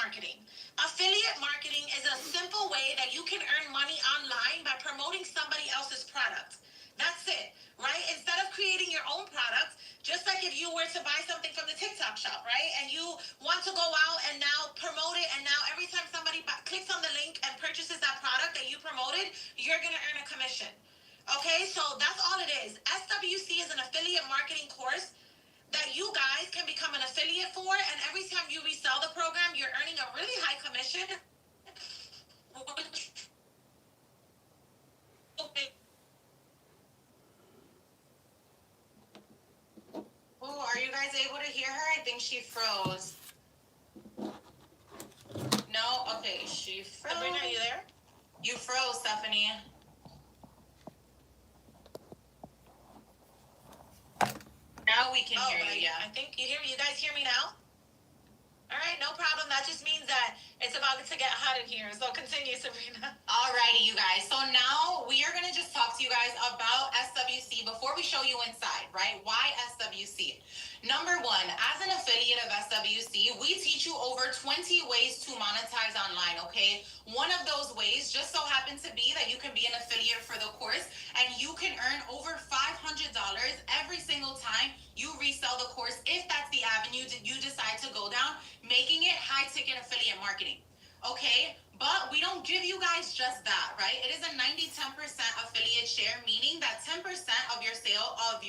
marketing. Affiliate marketing is a simple way that you can earn money online by promoting somebody else's product. That's it, right? Instead of creating your own product, just like if you were to buy something from the TikTok shop, right? And you want to go out and now promote it, and now every time somebody clicks on the link and purchases that product that you promoted, you're going to earn a commission. Okay, so that's all it is. SWC is an affiliate marketing course that you guys can become an affiliate for, and every time you resell the program, you're earning a really high commission. Oh, are you guys able to hear her? I think she froze. No? Okay, she froze. Sabrina, are you there? You froze, Stephanie. Now we can hear you, yeah. I think you hear me. You guys hear me now? All right, no problem. That just means that it's about to get hot in here. So continue, Sabrina. All righty, you guys. So now we are going to just talk to you guys about SWC before we show you inside, right? Why SWC? Number one, as an affiliate of SWC, we teach you over 20 ways to monetize online, okay? One of those ways just so happens to be that you can be an affiliate for the course, and you can earn over $500 every single time you resell the course, if that's the avenue that you decide to go down, making it high-ticket affiliate marketing, okay? But we don't give you guys just that, right? It is a 90-10% affiliate share, meaning that 10% of your sales as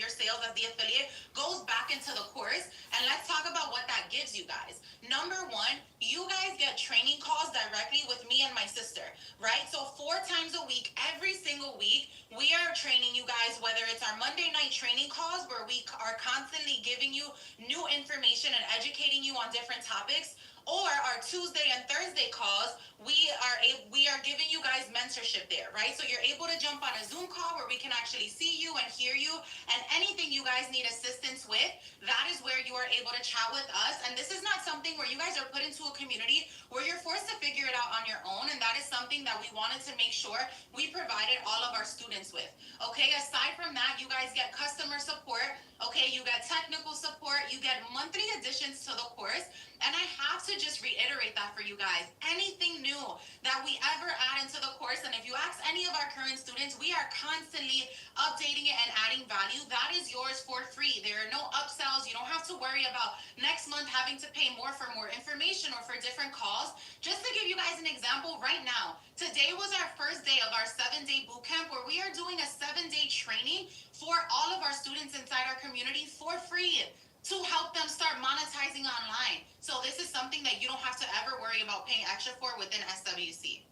the affiliate goes back into the course. And let's talk about what that gives you guys. Number one, you guys get training calls directly with me and my sister, right? So 4 times a week, every single week, we are training you guys, whether it's our Monday night training calls where we are constantly giving you new information and educating you on different topics, or our Tuesday and Thursday calls, we are giving you guys mentorship there, right? So you're able to jump on a Zoom call where we can actually see you and hear you, and anything you guys need assistance with, that is where you are able to chat with us. And this is not something where you guys are put into a community where you're forced to figure it out on your own, and that is something that we wanted to make sure we provided all of our students with, okay? Aside from that, you guys get customer support, okay? You get technical support, you get monthly additions to the course. And I have to just reiterate that for you guys. Anything new that we ever add into the course, and if you ask any of our current students, we are constantly updating it and adding value. That is yours for free. There are no upsells. You don't have to worry about next month having to pay more for more information or for different calls. Just to give you guys an example right now, today was our first day of our 7-day bootcamp where we are doing a 7-day training for all of our students inside our community for free, to help them start monetizing online. So this is something that you don't have to ever worry about paying extra for within SWC.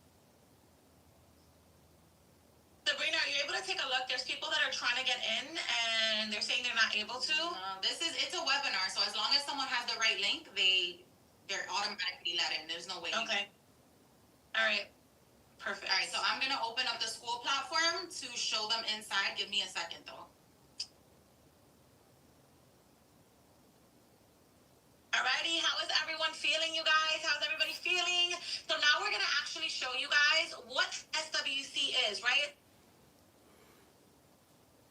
Sabrina, are you able to take a look? There's people that are trying to get in and they're saying they're not able to. It's a webinar, so as long as someone has the right link, they're automatically let in. There's no waiting. Okay. All right. Perfect. All right, so I'm gonna open up the school platform to show them inside. Give me a second though. Alrighty, how is everyone feeling, you guys? How's everybody feeling? So now we're gonna actually show you guys what SWC is, right?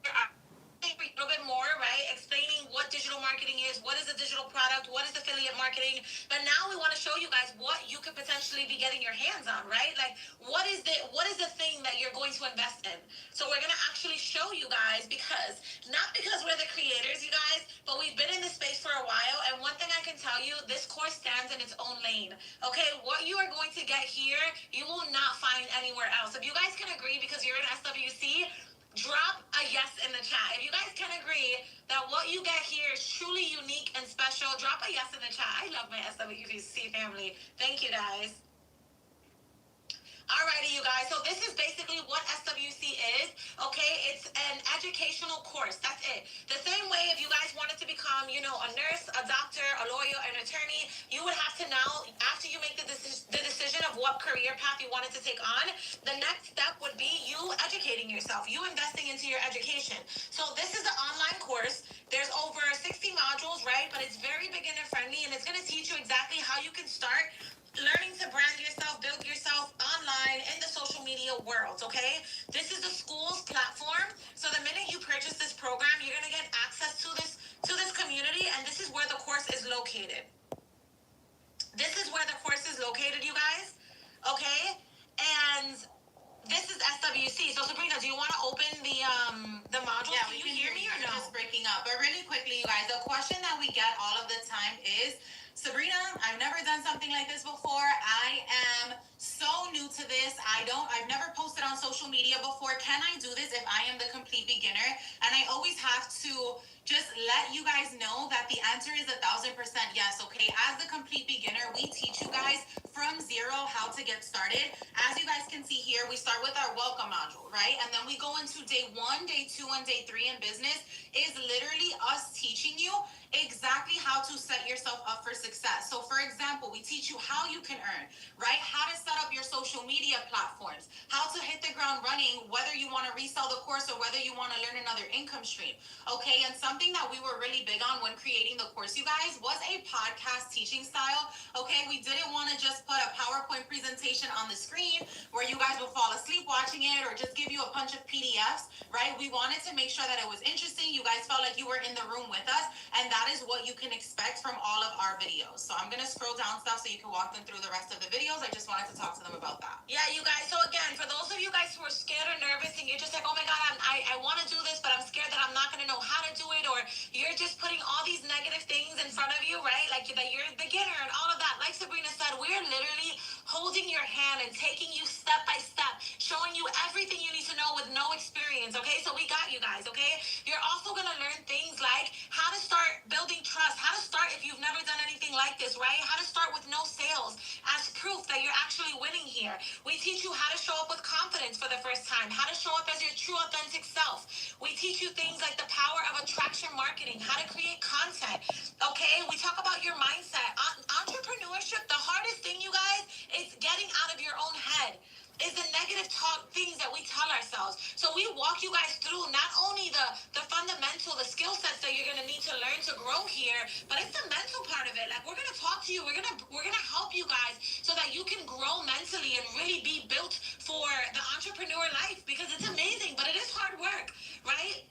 A little bit more, right? Explaining what digital marketing is, what is a digital product, what is affiliate marketing. But now we want to show you guys what you could potentially be getting your hands on, right? Like what is the thing that you're going to invest in? So we're gonna actually show you guys, not because we're the creators, you guys, but we've been in this space for a while, and one thing I can tell you, this course stands in its own lane. Okay, what you are going to get here, you will not find anywhere else. If you guys can agree, because you're in SWC, drop a yes in the chat. If you guys can agree that what you get here is truly unique and special, drop a yes in the chat. I love my SWC family. Thank you, guys. Alrighty, you guys. So this is basically what SWC is, okay? It's an educational course. That's it. The same way if you guys wanted to become, a nurse, a doctor, a lawyer, an attorney, you would have to now, after you make the decision of what career path you wanted to take on, the next step would be you educating yourself, you investing into your education. So this is an online course. There's over 60 modules, right? But it's very beginner friendly, and it's going to teach you exactly how you can start learning to brand yourself, build yourself online in the social media world, okay? This is the school's platform. So the minute you purchase this program, you're going to get access to this community, and this is where the course is located. This is where the course is located, you guys. Okay? And this is SWC. So Sabrina, do you want to open the module? Yeah, can you hear me or no? Just breaking up. But really quickly, you guys, the question that we get all of the time is, Sabrina, I've never done something like this before. I am so new to this. I've never posted on social media before. Can I do this if I am the complete beginner? And I always have to just let you guys know that the answer is 1,000% yes. Okay, as the complete beginner, we teach you guys from zero how to get started. As you guys can see here, we start with our welcome module, right? And then we go into day 1, day 2, and day 3 in business. Is literally us teaching you exactly how to set yourself up for success. So for example, we teach you how you can earn, right? How to set up your social media platforms, how to hit the ground running, whether you want to resell the course or whether you want to learn another income stream. Okay, and something that we were really big on when creating the course, you guys, was a podcast teaching style. Okay, we didn't want to just put a PowerPoint presentation on the screen where you guys would fall asleep watching it or just give you a bunch of PDFs, right? We wanted to make sure that it was interesting. You guys felt like you were in the room with us, and that is what you can expect from all of our videos. So I'm going to scroll down stuff so you can walk them through the rest of the videos. I just wanted to talk to them about that. Yeah, you guys. So again, for those of you guys who are scared or nervous and you're just like, oh my God, I want to do this, but I'm scared that I'm not going to know how to do it, or you're just putting all these negative things in front of you, right? Like that you're a beginner and all of that. Like Sabrina said, we're literally holding your hand and taking you step by step, showing you everything you need to know with no experience, okay? So we got you guys, okay? You're also going to learn things like how to start building trust, how to start if you've never done anything like this, right? How to start with no sales as proof that you're actually winning here. We teach you how to show up with confidence for the first time, how to show up as your true authentic self. We teach you things like the power of attraction marketing, how to create content, okay? We talk about your mindset. Entrepreneurship, the hardest thing, you guys, is getting out of your own head, is the negative talk things that we tell ourselves. So we walk you guys through not only the fundamental, the skill sets that you're gonna need to learn to grow here, but it's the mental part of it. Like we're gonna talk to you, we're gonna help you guys so that you can grow mentally and really be built for the entrepreneur life, because it's amazing, but it is hard work, right?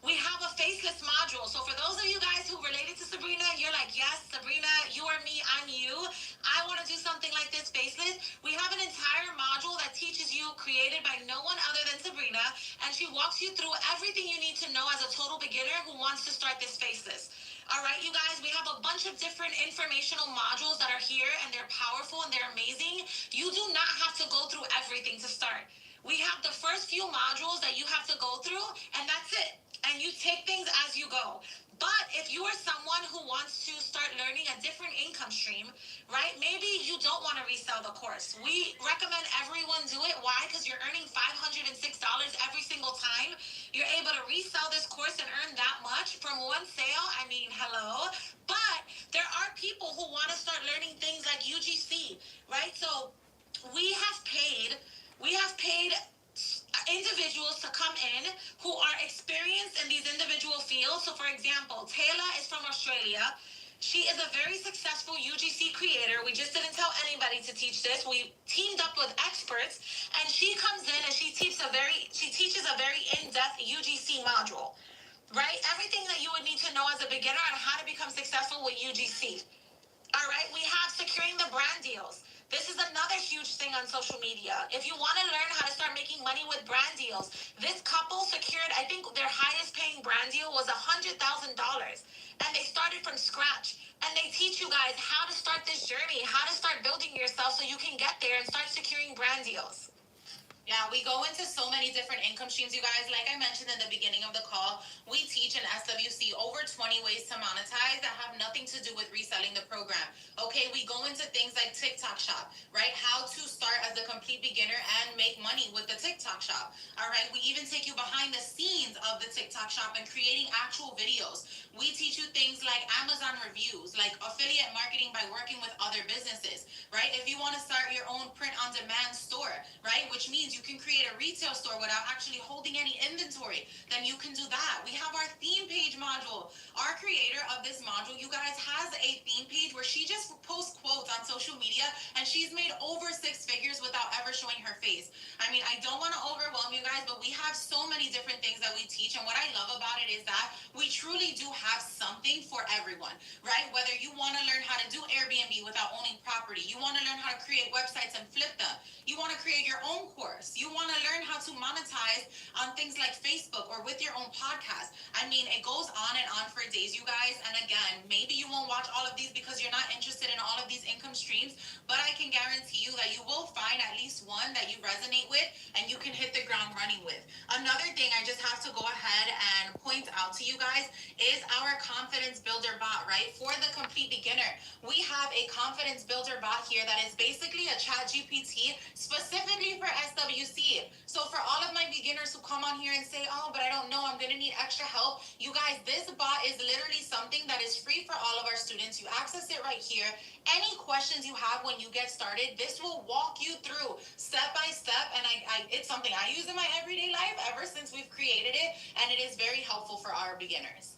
We have a faceless module. So for those of you guys who related to Sabrina, you're like, yes, Sabrina, you are me, I'm you. I want to do something like this faceless. We have an entire module that teaches you, created by no one other than Sabrina, and she walks you through everything you need to know as a total beginner who wants to start this faceless. All right, you guys, we have a bunch of different informational modules that are here, and they're powerful and they're amazing. You do not have to go through everything to start. We have the first few modules that you have to go through, and that's it. And you take things as you go. But if you are someone who wants to start learning a different income stream, right? Maybe you don't want to resell the course. We recommend everyone do it. Why? Because you're earning $506 every single time. You're able to resell this course and earn that much from one sale. I mean, hello. But there are people who want to start learning things like UGC, right? So we have paid individuals to come in who are experienced in these individual fields. So for example, Taylor is from Australia. She is a very successful UGC creator. We just didn't tell anybody to teach this. We teamed up with experts, and she comes in and she teaches a very in-depth UGC module, right? Everything that you would need to know as a beginner on how to become successful with UGC. All right, we have securing the brand deals. This is another huge thing on social media. If you want to learn how to start making money with brand deals, this couple secured, I think their highest paying brand deal was $100,000. And they started from scratch. And they teach you guys how to start this journey, how to start building yourself so you can get there and start securing brand deals. Yeah, we go into so many different income streams, you guys. Like I mentioned in the beginning of the call, we teach in SWC over 20 ways to monetize that have nothing to do with reselling the program. Okay, we go into things like TikTok shop, right? How to start as a complete beginner and make money with the TikTok shop. All right, we even take you behind the scenes of the TikTok shop and creating actual videos. We teach you things like Amazon reviews, like affiliate marketing by working with other businesses, right? If you want to start your own print on demand store, right? Which means you can create a retail store without actually holding any inventory, then you can do that. We have our theme page module. Our creator of this module, you guys, has a theme page where she just posts quotes on social media, and she's made over 6 figures without ever showing her face. I mean, I don't want to overwhelm you guys, but we have so many different things that we teach. And what I love about it is that we truly do have something for everyone, right? Whether you want to learn how to do Airbnb without owning property, you want to learn how to create websites and flip them, you want to create your own course, you want to learn how to monetize on things like Facebook or with your own podcast. I mean, it goes on and on for days, you guys. And again, maybe you won't watch all of these because you're not interested in all of these income streams, but I can guarantee you that you will find at least one that you resonate with and you can hit the ground running with. Another thing I just have to go ahead and point out to you guys is our confidence builder bot, right? For the complete beginner, we have a confidence builder bot here that is basically a chat GPT specifically for SWC. So for all of my beginners who come on here and say, oh, but I don't know, I'm gonna need extra help, you guys, this bot is literally something that is free for all of our students. You access it right here. Any questions you have when you get started, this will walk you through step by step. And it's something I use in my everyday life ever since we've created it, and it is very helpful for our beginners.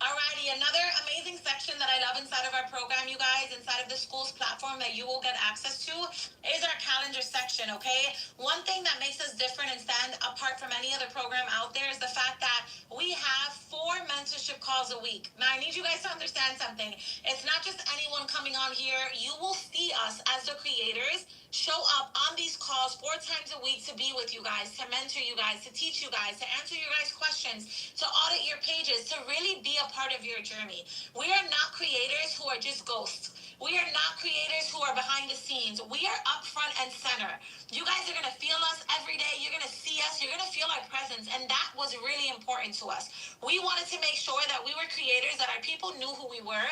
Alrighty, another amazing section that I love inside of our program, you guys, inside of the school's platform that you will get access to is our calendar section, okay? One thing that makes us different and stand apart from any other program out there is the fact that we have 4 mentorship calls a week. Now, I need you guys to understand something. It's not just anyone coming on here. You will see us as the creators show up on these calls 4 times a week to be with you guys, to mentor you guys, to teach you guys, to answer your guys' questions, to audit your pages, to really be a part of your journey. We are not creators who are just ghosts. We are not creators who are behind the scenes. We are up front and center. You guys are going to feel us every day. You're going to see us. You're going to feel our presence. And that was really important to us. We wanted to make sure that we were creators, that our people knew who we were,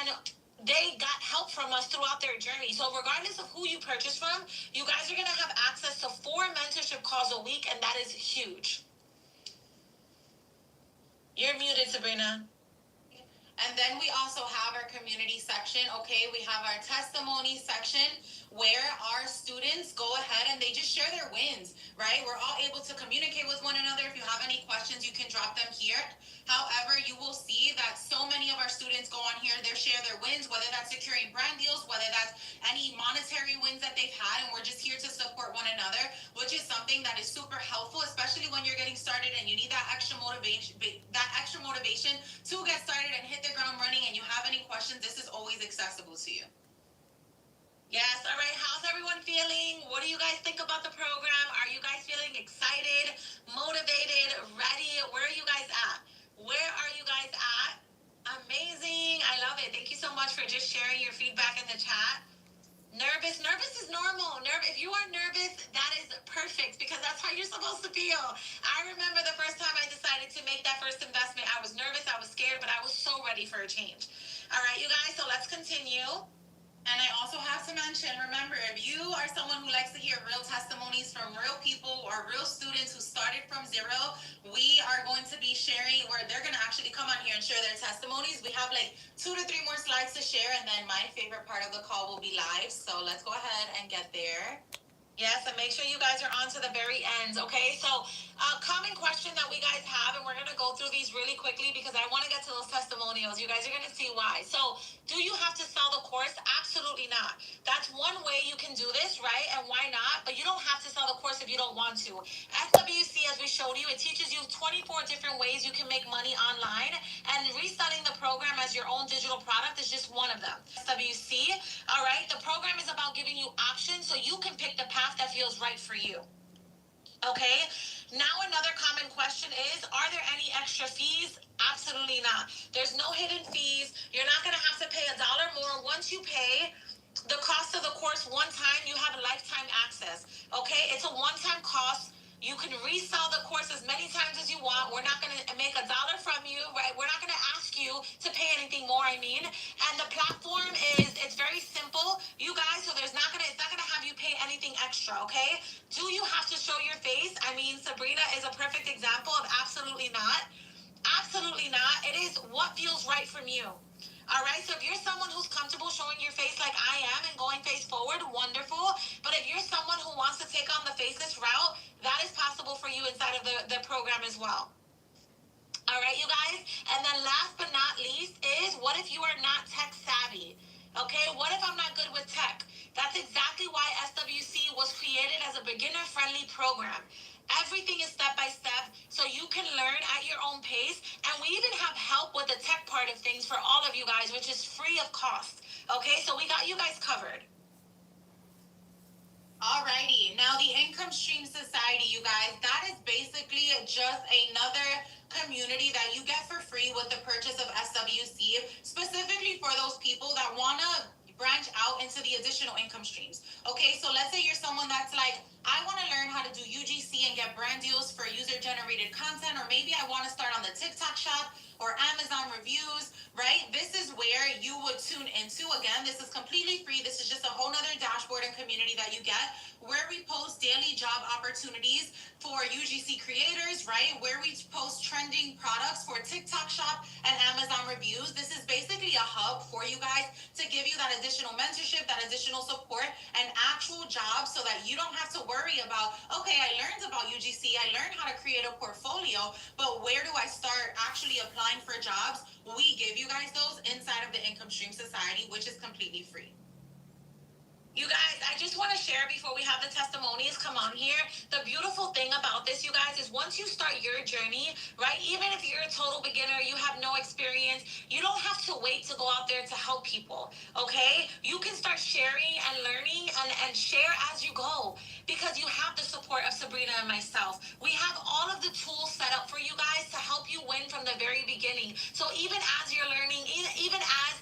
and they got help from us throughout their journey. So regardless of who you purchase from, you guys are going to have access to 4 mentorship calls a week, and that is huge. You're muted, Sabrina. And then we also have our community section, okay? We have our testimony section where our students go ahead and they just share their wins, right? We're all able to communicate with one another. If you have any questions, you can drop them here. However, you will see that so many of our students go on here, they share their wins, whether that's securing brand deals, whether that's any monetary wins that they've had, and we're just here to support one another, which is something that is super helpful, especially when you're getting started and you need that extra motivation to get started and hit the ground running, and you have any questions, this is always accessible to you. Yes, all right. How's everyone feeling? What do you guys think about the program? Are you guys feeling excited, motivated, ready? Where are you guys at? Where are you guys at? Amazing. I love it. Thank you so much for just sharing your feedback in the chat. Nervous is normal. If you are nervous, that is perfect because that's how you're supposed to feel. I remember the first time I decided to make that first investment. I was nervous, I was scared, but I was so ready for a change. All right, you guys, so let's continue. And I also have to mention, remember, if you are someone who likes to hear real testimonies from real people or real students who started from zero, we are going to be sharing, where they're going to actually come on here and share their testimonies. We have like 2 to 3 more slides to share, and then my favorite part of the call will be live. So let's go ahead and get there. Yes, and make sure you guys are on to the very end, okay? So, common question that we guys have, and we're going to go through these really quickly because I want to get to those testimonials. You guys are going to see why. So, do you have to sell the course? Absolutely not. That's one way you can do this, right? And why not? But you don't have to sell the course if you don't want to. SWC, as we showed you, it teaches you 24 different ways you can make money online, and reselling the program as your own digital product is just one of them. SWC, all right? The program is about giving you options so you can pick the path that feels right for you. Okay, now another common question is, are there any extra fees? Absolutely not. There's no hidden fees. You're not going to have to pay $1 more. Once you pay the cost of the course one time, you have lifetime access. Okay, it's a one-time cost. You can resell the course as many times as you want. We're not going to make $1 from you, right? We're not going to ask you to pay anything more, And the platform it's very simple, you guys, so it's not going to have you pay anything extra, okay? Do you have to show your face? Sabrina is a perfect example of absolutely not. Absolutely not. It is what feels right from you. All right, so if you're someone who's comfortable showing your face like I am and going face forward, wonderful. But if you're someone who wants to take on the faceless route, that is possible for you inside of the program as well. All right, you guys. And then last but not least is, what if you are not tech savvy? Okay, what if I'm not good with tech? That's exactly why SWC was created as a beginner-friendly program. Everything is step by step, so you can learn at your own pace. And we even have help with the tech part of things for all of you guys, which is free of cost. Okay, so we got you guys covered. Alrighty, now the Income Stream Society, you guys, that is basically just another community that you get for free with the purchase of SWC, specifically for those people that want to branch out into the additional income streams. Okay, so let's say you're someone that's like, I want to learn how to do UGC and get brand deals for user generated content, or maybe I want to start on the TikTok shop or Amazon reviews, right? This is where you would tune into. Again, this is completely free. This is just a whole nother dashboard and community that you get where we post daily job opportunities for UGC creators, right? Where we post trending products for TikTok shop and Amazon reviews. This is basically a hub for you guys to give you that additional mentorship, that additional support, and actual jobs so that you don't have to worry about, okay, I learned about UGC, I learned how to create a portfolio, but where do I start actually applying for jobs? We give you guys those inside of the Income Stream Society, which is completely free. You guys, I just want to share before we have the testimonies come on here. The beautiful thing about this, you guys, is once you start your journey, right? Even if you're a total beginner, you have no experience, you don't have to wait to go out there to help people, okay? You can start sharing and learning and share as you go because you have the support of Sabrina and myself. We have all of the tools set up for you guys to help you win from the very beginning. So even as you're learning, even as,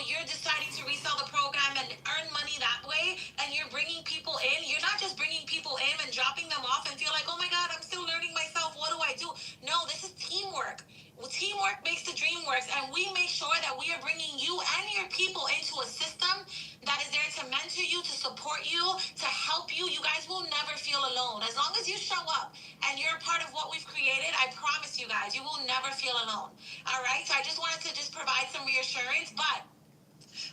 you're deciding to resell the program and earn money that way, and you're bringing people in, you're not just bringing people in and dropping them off and feel like, oh my God, I'm still learning myself. What do I do? No, this is teamwork. Teamwork makes the dream work, and we make sure that we are bringing you and your people into a system that is there to mentor you, to support you, to help you. You guys will never feel alone. As long as you show up and you're a part of what we've created, I promise you guys, you will never feel alone. All right? So I just wanted to just provide some reassurance, but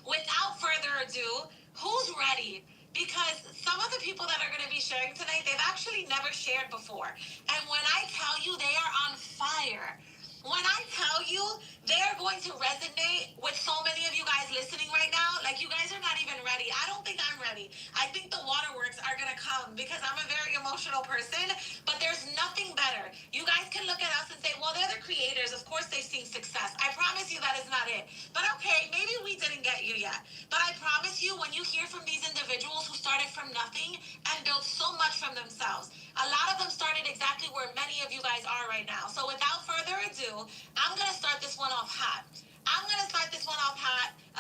without further ado, who's ready? Because some of the people that are going to be sharing tonight, they've actually never shared before. And when I tell you they are on fire, when I tell you they're going to resonate with so many of you guys listening right now, like you guys are not even ready. I don't think I'm ready. I think the waterworks are going to come because I'm a very emotional person, but there's nothing better. You guys can look at us and say, well, they're the creators. Of course they've seen success. I promise you that is not it. But okay, maybe we didn't get you yet. But I promise you, when you hear from these individuals who started from nothing and built so much from themselves, a lot of them started exactly where many of you guys are right now. So without further ado, I'm going to start this one off hot.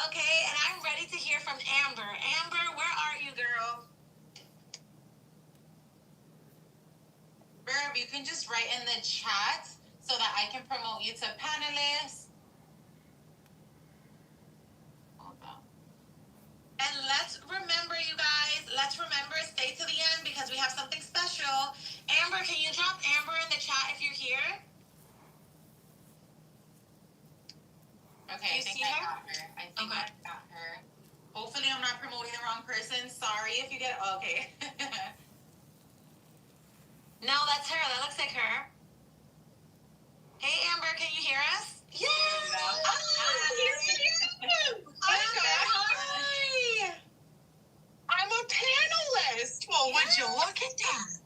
Okay? And I'm ready to hear from Amber. Amber, where are you, girl? Verb, you can just write in the chat so that I can promote you to panelists. And let's remember, you guys, stay to the end because we have something special. Amber, can you drop Amber in the chat if you're here? Okay, I think I got her. I got her. Hopefully I'm not promoting the wrong person. Sorry if you get, okay. No, that's her. That looks like her. Hey, Amber, can you hear us? Yes! Hi! I'm a panelist. Well, would you look at that?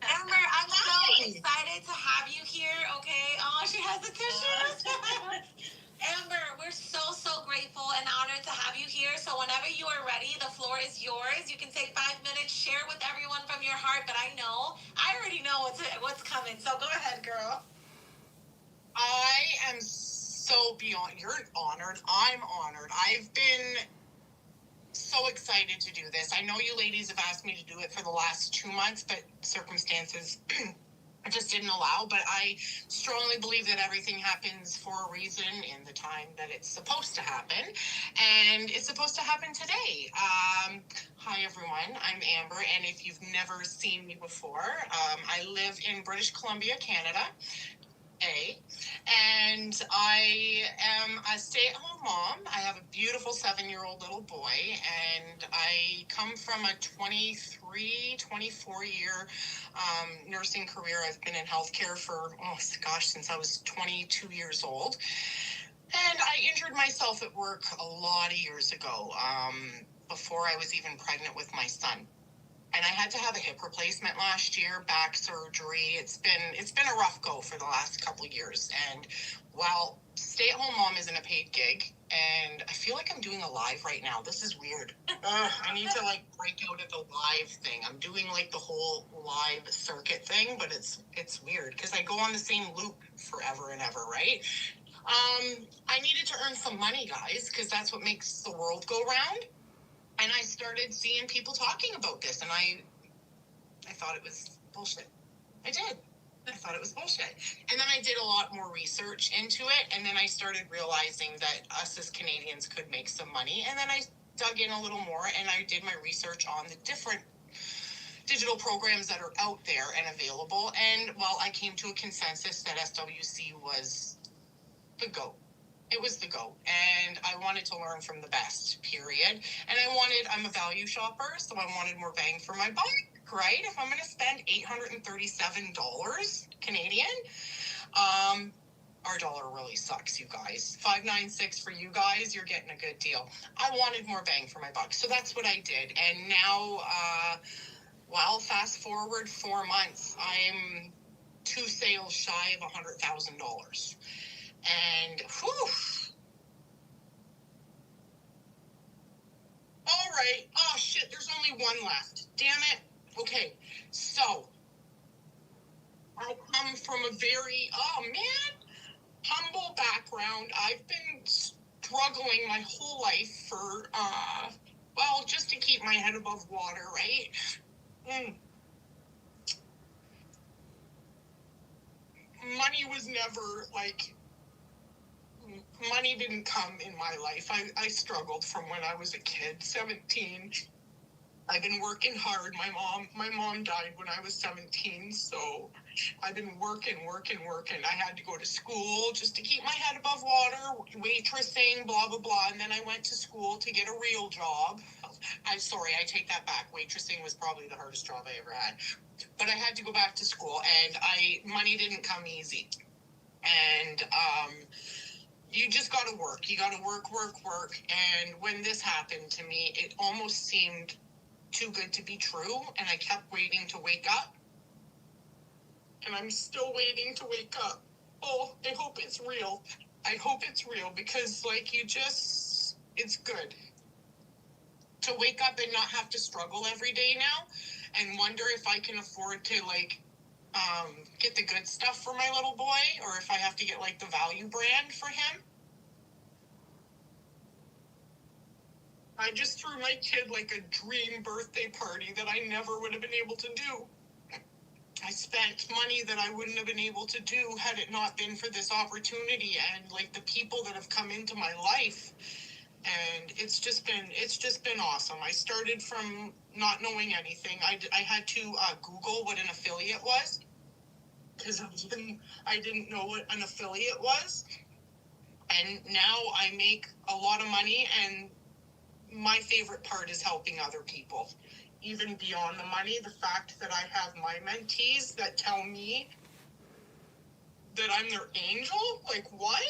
Amber, I'm so excited to have you here, okay? Oh, she has the tissues. Amber, we're so grateful and honored to have you here. So whenever you are ready, the floor is yours. You can take 5 minutes, share with everyone from your heart, but I already know what's coming. So go ahead, girl. I am so beyond, you're honored. I'm honored. I've been so excited to do this. I know you ladies have asked me to do it for the last 2 months, but circumstances just didn't allow. But I strongly believe that everything happens for a reason in the time that it's supposed to happen. And it's supposed to happen today. Hi, everyone. I'm Amber. And if you've never seen me before, I live in British Columbia, Canada. And I am a stay-at-home mom. I have a beautiful 7-year-old little boy, and I come from a 24-year nursing career. I've been in healthcare for, since I was 22 years old. And I injured myself at work a lot of years ago, before I was even pregnant with my son. And I had to have a hip replacement last year, back surgery. It's been a rough go for the last couple of years. And while stay-at-home mom isn't a paid gig, and I feel like I'm doing a live right now. This is weird. I need to like break out of the live thing. I'm doing like the whole live circuit thing, but it's weird because I go on the same loop forever and ever, right? I needed to earn some money, guys, because that's what makes the world go round. And I started seeing people talking about this, and I thought it was bullshit. I did. I thought it was bullshit. And then I did a lot more research into it, and then I started realizing that us as Canadians could make some money. And then I dug in a little more, and I did my research on the different digital programs that are out there and available. And well, I came to a consensus that SWC was the GOAT. It was the GOAT. And I wanted to learn from the best, period. And I'm a value shopper, so I wanted more bang for my buck, right? If I'm going to spend $837 Canadian, our dollar really sucks, you guys. $5.96 for you guys, you're getting a good deal. I wanted more bang for my buck, so that's what I did. And now, fast forward 4 months, I'm 2 sales shy of $100,000. And whew. All right. Oh shit, there's only one left. Damn it. Okay. So I come from a very humble background. I've been struggling my whole life for just to keep my head above water, right? Money was never money didn't come in my life. I struggled from when I was a kid, 17. I've been working hard. My mom died when I was 17, so I've been working. I had to go to school just to keep my head above water, waitressing, blah, blah, blah. And then I went to school to get a real job. I take that back. Waitressing was probably the hardest job I ever had. But I had to go back to school, and money didn't come easy. And you just got to work. You got to work. And when this happened to me, it almost seemed too good to be true, and I kept waiting to wake up. And I'm still waiting to wake up. Oh, I hope it's real. I hope it's real, because it's good to wake up and not have to struggle every day now and wonder if I can afford to get the good stuff for my little boy, or if I have to get the value brand for him. I just threw my kid a dream birthday party that I never would have been able to do. I spent money that I wouldn't have been able to do had it not been for this opportunity and the people that have come into my life. And it's just been awesome. I started from not knowing anything. I had to Google what an affiliate was, because I didn't know what an affiliate was. And now I make a lot of money, and my favorite part is helping other people. Even beyond the money, the fact that I have my mentees that tell me that I'm their angel, what?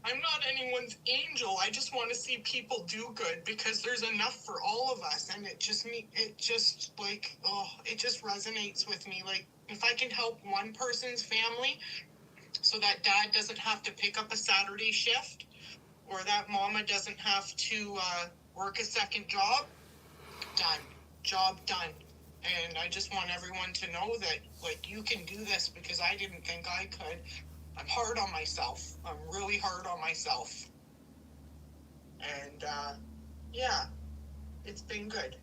I'm not anyone's angel. I just want to see people do good, because there's enough for all of us. And it just resonates with me. If I can help one person's family so that dad doesn't have to pick up a Saturday shift, or that mama doesn't have to work a second job, done. Job done. And I just want everyone to know that, you can do this, because I didn't think I could. I'm hard on myself. I'm really hard on myself. And, it's been good.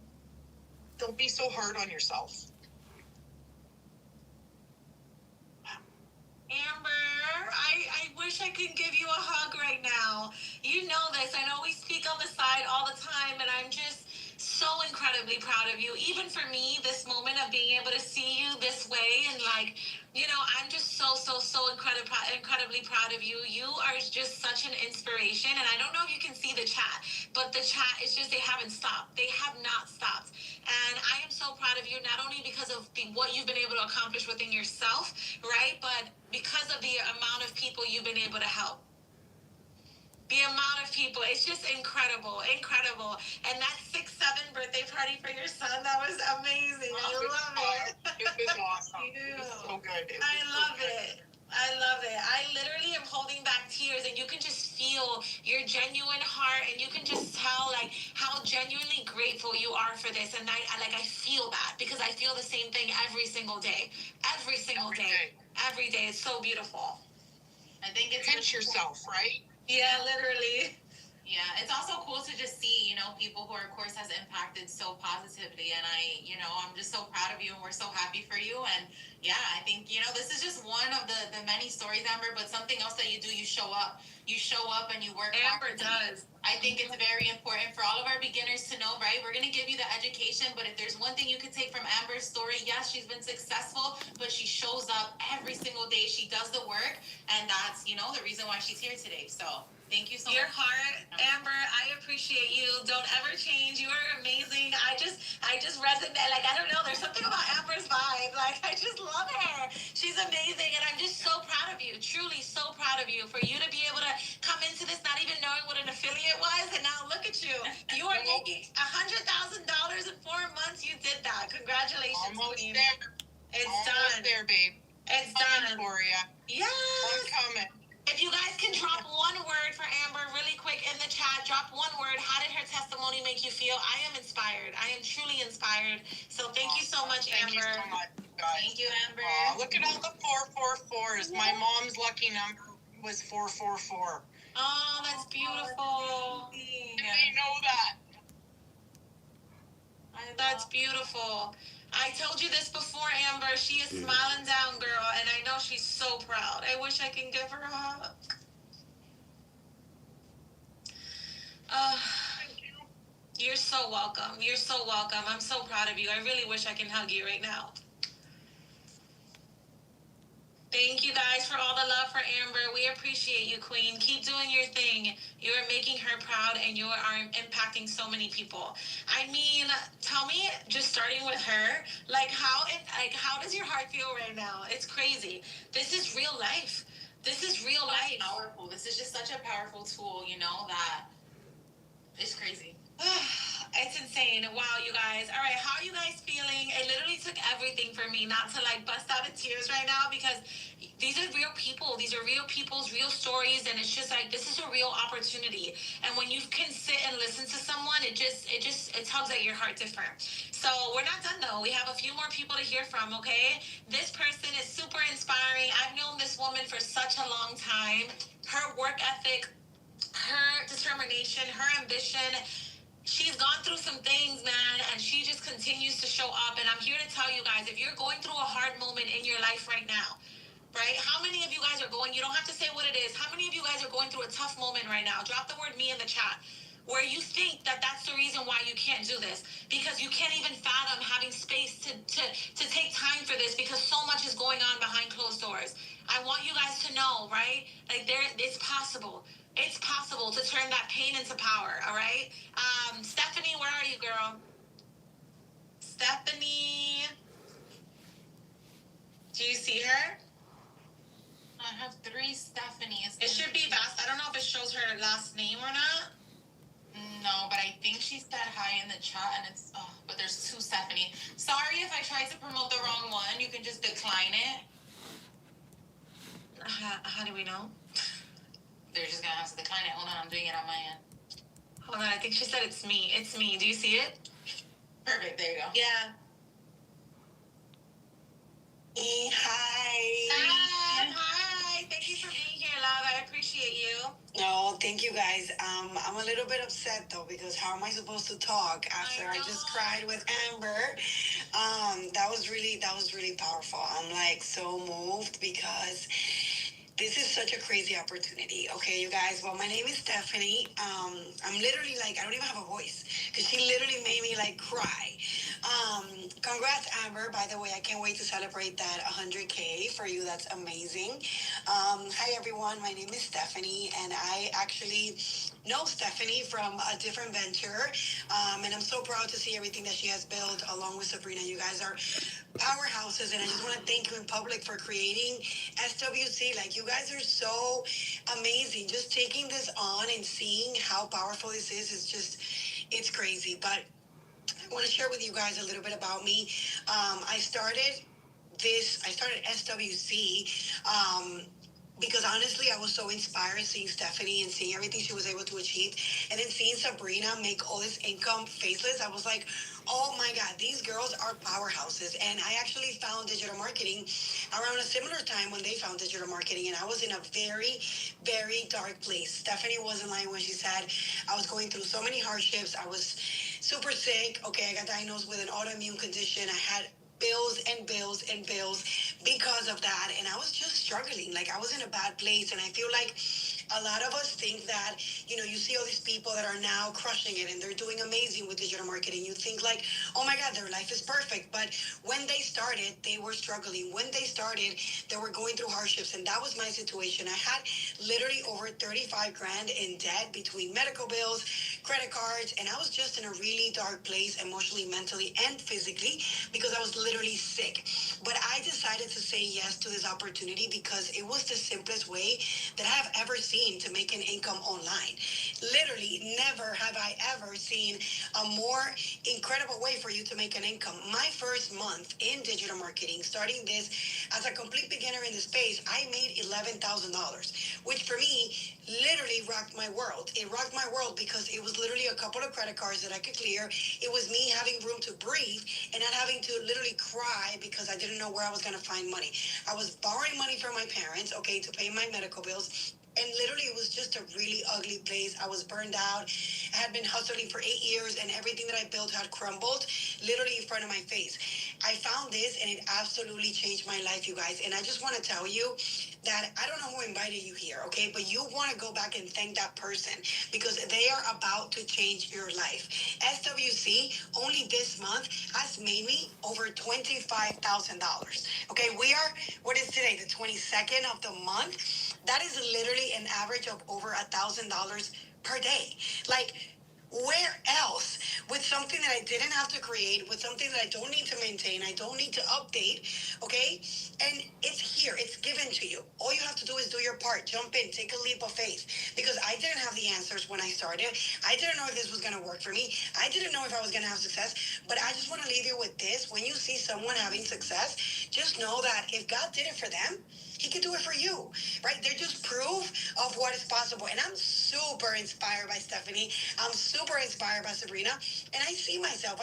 Don't be so hard on yourself. Amber, I wish I could give you a hug right now. You know this. I know we speak on the side all the time, and I'm just so so incredibly proud of you. Even for me, this moment of being able to see you this way and like, you know, I'm just so incredibly proud of you. You are just such an inspiration. And I don't know if you can see the chat, but the chat is just, they haven't stopped. They have not stopped. And I am so proud of you, not only because of what you've been able to accomplish within yourself, right? But because of the amount of people you've been able to help. The amount of people, it's just incredible. And that 6-7 birthday party for your son, that was amazing. I love it. It was awesome. It was so good. I love it. I literally am holding back tears, and you can just feel your genuine heart, and you can just tell like how genuinely grateful you are for this. And I feel that, because I feel the same thing every single day. Every day. It's so beautiful. I think it's pinch yourself, right? Yeah, literally. Yeah, it's also cool to just see, you know, people who our course has impacted so positively. And I'm just so proud of you, and we're so happy for you. And yeah, I think, this is just one of the many stories, Amber, but something else that you do, you show up. You show up and you work hard. Amber does. I think it's very important for all of our beginners to know, right? We're going to give you the education, but if there's one thing you could take from Amber's story, yes, she's been successful, but she shows up every single day. She does the work, and that's, the reason why she's here today. So thank you so much. Your heart, Amber, I appreciate you. Don't ever change. You are amazing. I just resonate. Like, I don't know. There's something about Amber's vibe. Like, I just love her. She's amazing. And I'm just so proud of you. Truly so proud of you. For you to be able to come into this not even knowing what an affiliate was. And now look at you. You are making $100,000 in 4 months. You did that. Congratulations, Almost queen. there. It's Almost done. there, babe. It's coming done. for you. Yes. I'm coming. If you guys can drop one word for Amber really quick in the chat, drop one word. How did her testimony make you feel? I am inspired. I am truly inspired. So thank you so much, Amber. Thank you so much, guys. Thank you, Amber. Look at all the 444s. My mom's lucky number was 444. Oh, that's beautiful. They know that. That's beautiful. I told you this before, Amber. She is smiling down, girl, and I know she's so proud. I wish I can give her a hug. Thank you. You're so welcome. You're so welcome. I'm so proud of you. I really wish I can hug you right now. Thank you guys for all the love for Amber. We appreciate you, Queen. Keep doing your thing. You are making her proud, and you are impacting so many people. I mean, tell me, just starting with her, how does your heart feel right now? It's crazy. This is real life. This is real life. Powerful. This is just such a powerful tool, that it's crazy. It's insane. Wow, you guys. All right, how are you guys feeling? It literally took everything for me not to bust out in tears right now, because these are real people. These are real people's real stories, and it's just this is a real opportunity. And when you can sit and listen to someone, it tugs at your heart different. So we're not done though. We have a few more people to hear from, okay? This person is super inspiring. I've known this woman for such a long time. Her work ethic, her determination, her ambition. She's gone through some things, man, and she just continues to show up. And I'm here to tell you guys, if you're going through a hard moment in your life right now, right? How many of you guys are you don't have to say what it is. How many of you guys are going through a tough moment right now? Drop the word me in the chat, where you think that that's the reason why you can't do this, because you can't even fathom having space to take time for this, because so much is going on behind closed doors. I want you guys to know, right? It's possible. It's possible to turn that pain into power, all right? Stephanie, where are you, girl? Stephanie. Do you see her? I have 3 Stephanies. It should be Vass. I don't know if it shows her last name or not. No, but I think she said hi in the chat, and but there's 2 Stephanie. Sorry if I tried to promote the wrong one. You can just decline it. How do we know? They're just gonna have to decline it. Hold on, I'm doing it on my end. Hold on, I think she said it's me. It's me. Do you see it? Perfect, there you go. Yeah. Hi. Hi. Thank you for being here, love. I appreciate you. No, thank you guys. I'm a little bit upset though, because how am I supposed to talk after I just cried with Amber? That was really powerful. I'm so moved, because This is such a crazy opportunity. Okay, you guys. Well, my name is Stephanie. I'm literally like, I don't even have a voice because she literally made me like cry. Congrats, Amber. By the way, I can't wait to celebrate that 100K for you. That's amazing. Hi, everyone. My name is Stephanie, and I actually know Stephanie from a different venture. And I'm so proud to see everything that she has built along with Sabrina. You guys are powerhouses, and I just want to thank you in public for creating SWC. Like, you guys are so amazing. Just taking this on and seeing how powerful this is just, it's crazy. But I want to share with you guys a little bit about me. I started SWC because honestly, I was so inspired seeing Stephanie and seeing everything she was able to achieve. And then seeing Sabrina make all this income faceless, I was like, oh my God, these girls are powerhouses. And I actually found digital marketing around a similar time when they found digital marketing. And I was in a very, very dark place. Stephanie wasn't lying when she said I was going through so many hardships. I was super sick. Okay, I got diagnosed with an autoimmune condition. I had bills and bills and bills because of that, and I was just struggling. Like, I was in a bad place. And I feel like a lot of us think that, you see all these people that are now crushing it and they're doing amazing with digital marketing. You think like, oh my God, their life is perfect. But when they started, they were struggling. When they started, they were going through hardships. And that was my situation. I had literally over 35 grand in debt between medical bills, credit cards, and I was just in a really dark place emotionally, mentally, and physically because I was literally sick. But I decided to say yes to this opportunity because it was the simplest way that I have ever seen to make an income online. Literally, never have I ever seen a more incredible way for you to make an income. My first month in digital marketing, starting this as a complete beginner in the space, I made $11,000, which for me literally rocked my world. It rocked my world because it was literally a couple of credit cards that I could clear. It was me having room to breathe and not having to literally cry because I didn't know where I was going to find money. I was borrowing money from my parents, okay, to pay my medical bills. And literally, it was just a really ugly place. I was burned out. I had been hustling for 8 years, and everything that I built had crumbled literally in front of my face. I found this, and it absolutely changed my life, you guys. And I just want to tell you that I don't know who invited you here, okay? But you want to go back and thank that person because they are about to change your life. SWC, only this month, has made me over $25,000. Okay, we are, what is today, the 22nd of the month? That is literally an average of over $1,000 per day. Like, where else with something that I didn't have to create, with something that I don't need to maintain, I don't need to update, okay? And it's here, it's given to you. All you have to do is do your part, jump in, take a leap of faith. Because I didn't have the answers when I started. I didn't know if this was gonna work for me. I didn't know if I was gonna have success. But I just wanna leave you with this. When you see someone having success, just know that if God did it for them, he can do it for you, right? They're just proof of what is possible. And I'm super inspired by Stephanie. I'm super inspired by Sabrina. And I see myself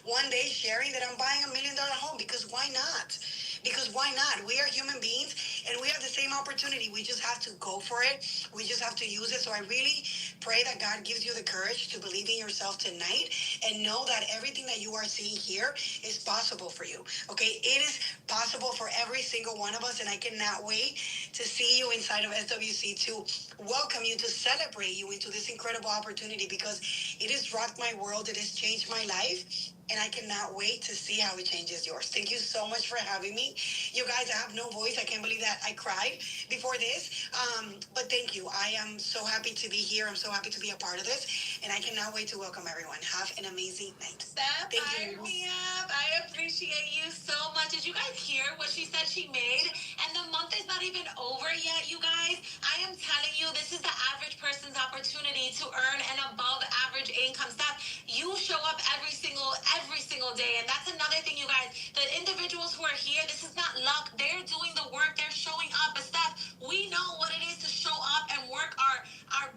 one day sharing that I'm buying $1 million home because why not? Because why not? We are human beings and we have the same opportunity. We just have to go for it. We just have to use it. So I really pray that God gives you the courage to believe in yourself tonight and know that everything that you are seeing here is possible for you. Okay? It is possible for every single one of us. And I cannot wait to see you inside of SWC, to welcome you, to celebrate you into this incredible opportunity because it has rocked my world. It has changed my life. And I cannot wait to see how it changes yours. Thank you so much for having me. You guys, I have no voice. I can't believe that I cried before this. But thank you. I am so happy to be here. I'm so happy to be a part of this. And I cannot wait to welcome everyone. Have an amazing night. Steph, thank you. I appreciate you so much. Did you guys hear what she said she made? And the month is not even over yet, you guys. I am telling you, this is the average person's opportunity to earn an above average income. Steph, you show up every single day. And that's another thing, you guys. The individuals who are here, this is not luck. They're doing the work. They're showing up. But Steph, we know what it is to show up and work our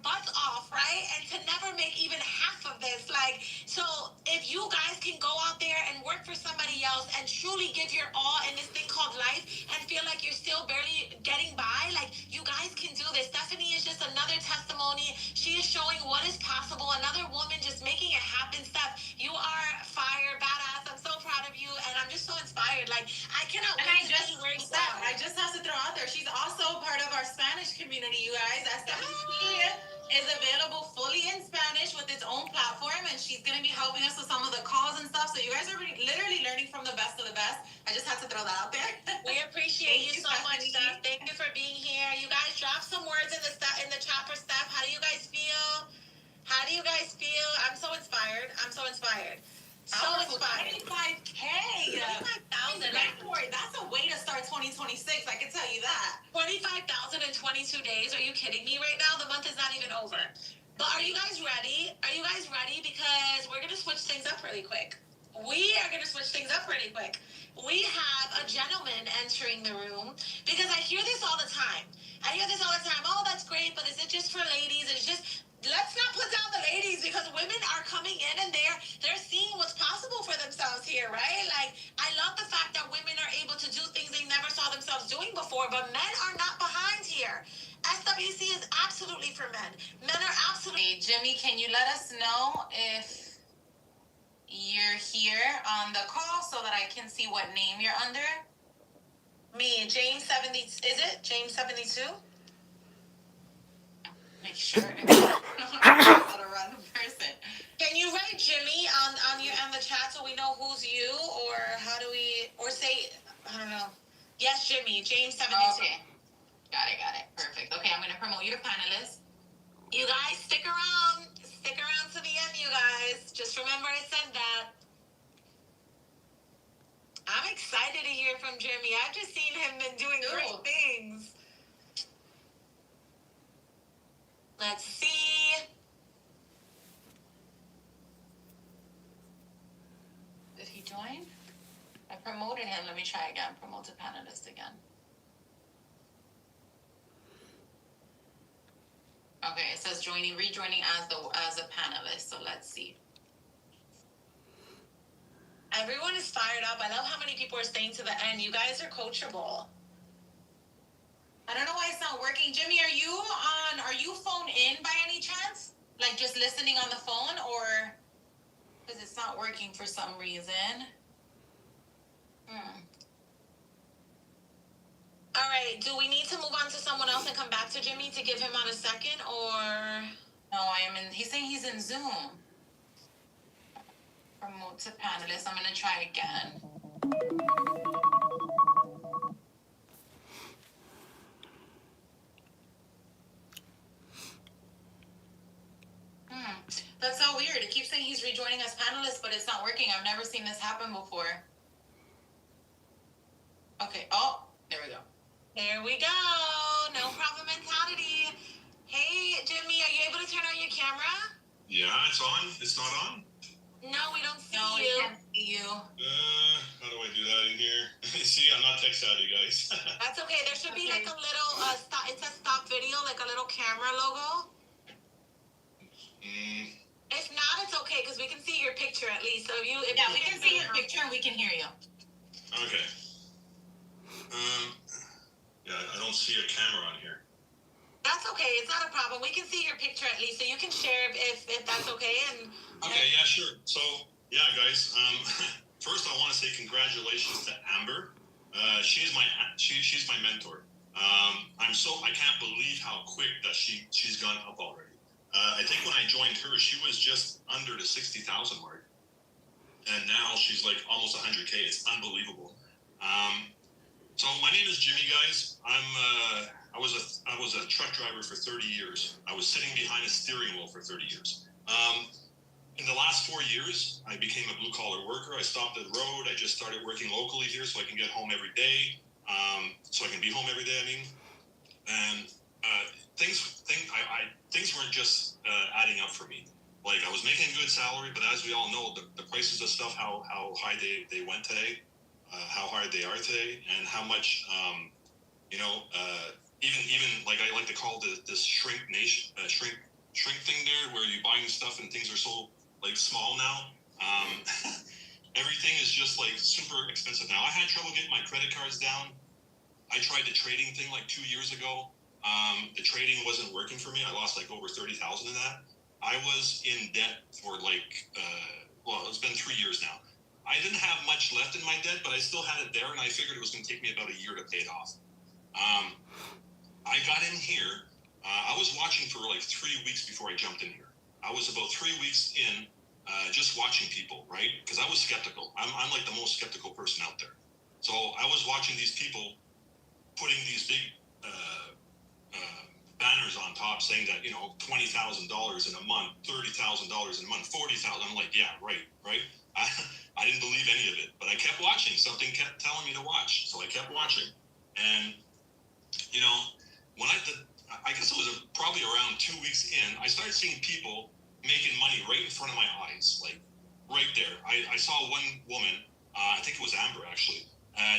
butts off, right? And to never make even half of this. Like, so if you guys can go out there and work for somebody else and truly give your all in this thing called life and feel like you're still barely getting by, like, you guys can do this. Stephanie is just another testimony. She is showing what is possible. Another woman just making it happen. Steph, you are fire, badass. I'm so proud of you, and I'm just so inspired. Like, I cannot wait to see where you go. I just have to throw out there, she's also part of our Spanish community, you guys. SWC is available fully in Spanish with its own platform, and she's going to be helping us with some of the calls and stuff. So you guys are literally learning from the best of the best. I just had to throw that out there. We appreciate you so much, Steph. Thank you for being here. You guys drop some words in the chat for Steph. How do you guys feel? How do you guys feel? I'm so inspired. I'm so inspired. So inspired. 25K. 25,000. That's a way to start 2026. I can tell you that. 25,000 in 22 days. Are you kidding me right now? The month is not even over. But are you guys ready? Are you guys ready? Because we're going to switch things up really quick. We are going to switch things up really quick. We have a gentleman entering the room because I hear this all the time. Oh, that's great, but is it just for ladies? It's just, let's not put down the ladies because women are coming in and they're seeing what's possible for themselves here, right? Like, I love the fact that women are able to do things they never saw themselves doing before, but men are not behind here. SWC is absolutely for men. Men are absolutely. Hey, Jimmy, can you let us know if you're here on the call so that I can see what name you're under? Me, James 70. Is it James 72? Make sure. Not a random person. Can you write Jimmy on the chat so we know who's you, or how do we, or say, I don't know. Yes, Jimmy, James 72. Okay. Got it. Perfect. Okay, I'm gonna promote you to panelist. You guys stick around to the end, you guys. Just remember I said that. I'm excited to hear from Jimmy. I've just seen him been doing great things. Let's see. Did he join? I promoted him. Let me try again. Promote to panelist again. Okay, it says rejoining as a panelist. So let's see. Everyone is fired up. I love how many people are staying to the end. You guys are coachable. I don't know why it's not working. Jimmy, are you phone in by any chance? Like just listening on the phone, or because it's not working for some reason? All right, do we need to move on to someone else and come back to Jimmy to give him on a second, or? No, he's saying he's in Zoom. Promote to panelist. I'm gonna try again. That's so weird. It keeps saying he's rejoining as panelist, but it's not working. I've never seen this happen before. Okay. Oh, there we go. There we go. No problem mentality. Hey, Jimmy, are you able to turn on your camera? Yeah, it's on. It's not on? No, we don't see No, you. we can't see you. How do I do that in here? See, I'm not tech savvy, guys. That's okay. There should be like a little, stop. It says stop video, like a little camera logo. If not, it's okay because we can see your picture at least. So we can see your picture and we can hear you. Okay. Yeah, I don't see a camera on here. That's okay. It's not a problem. We can see your picture at least, so you can share if that's okay. Okay, yeah, sure. So, yeah, guys. First, I want to say congratulations to Amber. She's my mentor. I can't believe how quick that she's gone up already. I think when I joined her, she was just under the 60,000 mark, and now she's like almost 100K. It's unbelievable. So my name is Jimmy, guys. I was a truck driver for 30 years. I was sitting behind a steering wheel for 30 years. In the last 4 years, I became a blue-collar worker. I stopped at the road. I just started working locally here so I can get home every day. So I can be home every day, And things weren't just adding up for me. Like, I was making a good salary, but as we all know, the prices of stuff, how high they went today, how hard they are today, and how much, even like I like to call this shrink thing there, where you're buying stuff and things are so like small now. Everything is just like super expensive now. I had trouble getting my credit cards down. I tried the trading thing like 2 years ago. The trading wasn't working for me. I lost like over 30,000 in that. I was in debt for like, it's been 3 years now. I didn't have much left in my debt, but I still had it there, and I figured it was going to take me about a year to pay it off. I got in here. I was watching for like 3 weeks before I jumped in here. I was about 3 weeks in, just watching people, right? Because I was skeptical. I'm like the most skeptical person out there. So I was watching these people putting these big banners on top saying that, $20,000 in a month, $30,000 in a month, 40,000. I'm like, yeah, right. I didn't believe any of it, but I kept watching. Something kept telling me to watch, so I kept watching. And when I guess it was probably around 2 weeks in, I started seeing people making money right in front of my eyes, like right there. I saw one woman, I think it was Amber actually.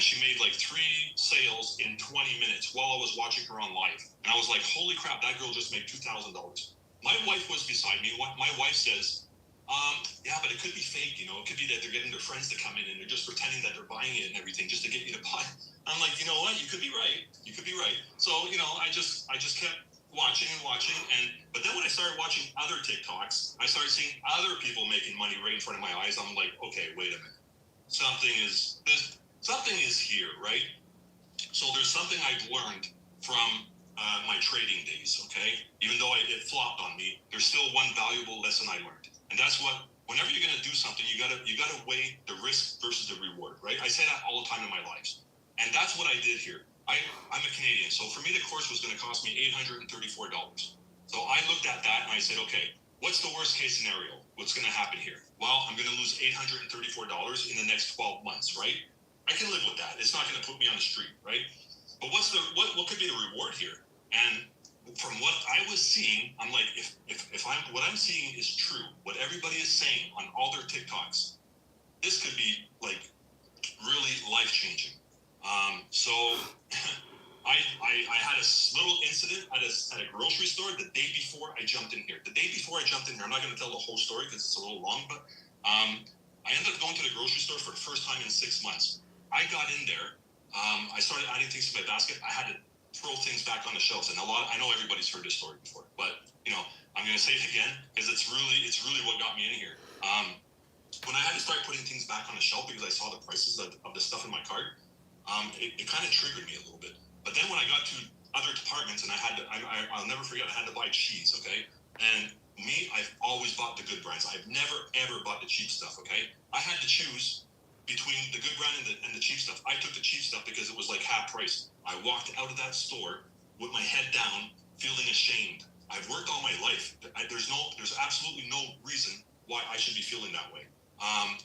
She made like 3 sales in 20 minutes while I was watching her on live. And I was like, holy crap, that girl just made $2,000. My wife was beside me. My wife says, yeah, but it could be fake, It could be that they're getting their friends to come in and they're just pretending that they're buying it and everything just to get you to buy. I'm like, you know what? You could be right. So, I just kept watching, but then when I started watching other TikToks, I started seeing other people making money right in front of my eyes. I'm like, okay, wait a minute. Something is here, right? So there's something I've learned from my trading days, okay? Even though it flopped on me, there's still one valuable lesson I learned. And that's whenever you're going to do something, you gotta weigh the risk versus the reward, right? I say that all the time in my lives. And that's what I did here. I'm a Canadian, so for me, the course was going to cost me $834. So I looked at that and I said, okay, what's the worst case scenario? What's going to happen here? Well, I'm going to lose $834 in the next 12 months, right? I can live with that. It's not going to put me on the street, right? But what could be the reward here? And from what I was seeing, I'm like, if what I'm seeing is true, what everybody is saying on all their TikToks, this could be like really life changing. So I had a little incident at a grocery store the day before I jumped in here. I'm not going to tell the whole story because it's a little long, but I ended up going to the grocery store for the first time in 6 months. I got in there. I started adding things to my basket. I had to throw things back on the shelves, and I know everybody's heard this story before, but I'm going to say it again because it's really what got me in here. When I had to start putting things back on the shelf because I saw the prices of the stuff in my cart, it kind of triggered me a little bit. But then when I got to other departments and I'll never forget, I had to buy cheese, okay? And me, I've always bought the good brands. I've never, ever bought the cheap stuff, okay? I had to choose between the good brand and the cheap stuff. I took the cheap stuff because it was like half price. I walked out of that store with my head down, feeling ashamed. I've worked all my life. There's absolutely no reason why I should be feeling that way. I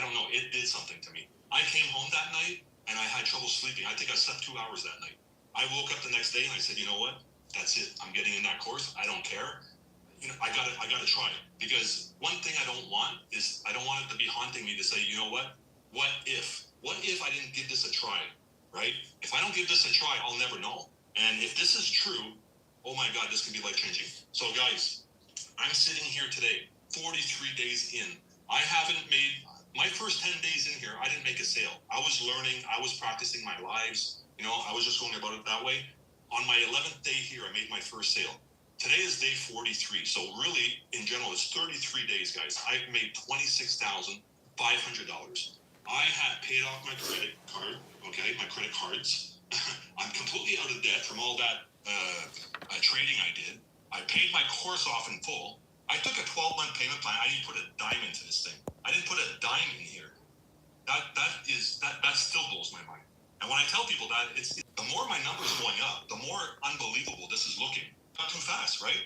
don't know, it did something to me. I came home that night and I had trouble sleeping. I think I slept 2 hours that night. I woke up the next day and I said, you know what? That's it. I'm getting in that course. I don't care. I gotta try it. Because one thing I don't want is I don't want it to be haunting me to say, you know what? What if I didn't give this a try, right? If I don't give this a try, I'll never know. And if this is true, oh my God, this could be life changing. So guys, I'm sitting here today, 43 days in. I haven't made my first 10 days in here. I didn't make a sale. I was learning. I was practicing my lives. I was just going about it that way. On my 11th day here, I made my first sale. Today is day 43. So really, in general, it's 33 days, guys. I've made $26,500. I had paid off my credit card, okay, my credit cards. I'm completely out of debt from all that trading I did. I paid my course off in full. I took a 12-month payment plan. I didn't put a dime into this thing. I didn't put a dime in here. That still blows my mind. And when I tell people that, it's the more my numbers are going up, the more unbelievable this is looking. Not too fast, right?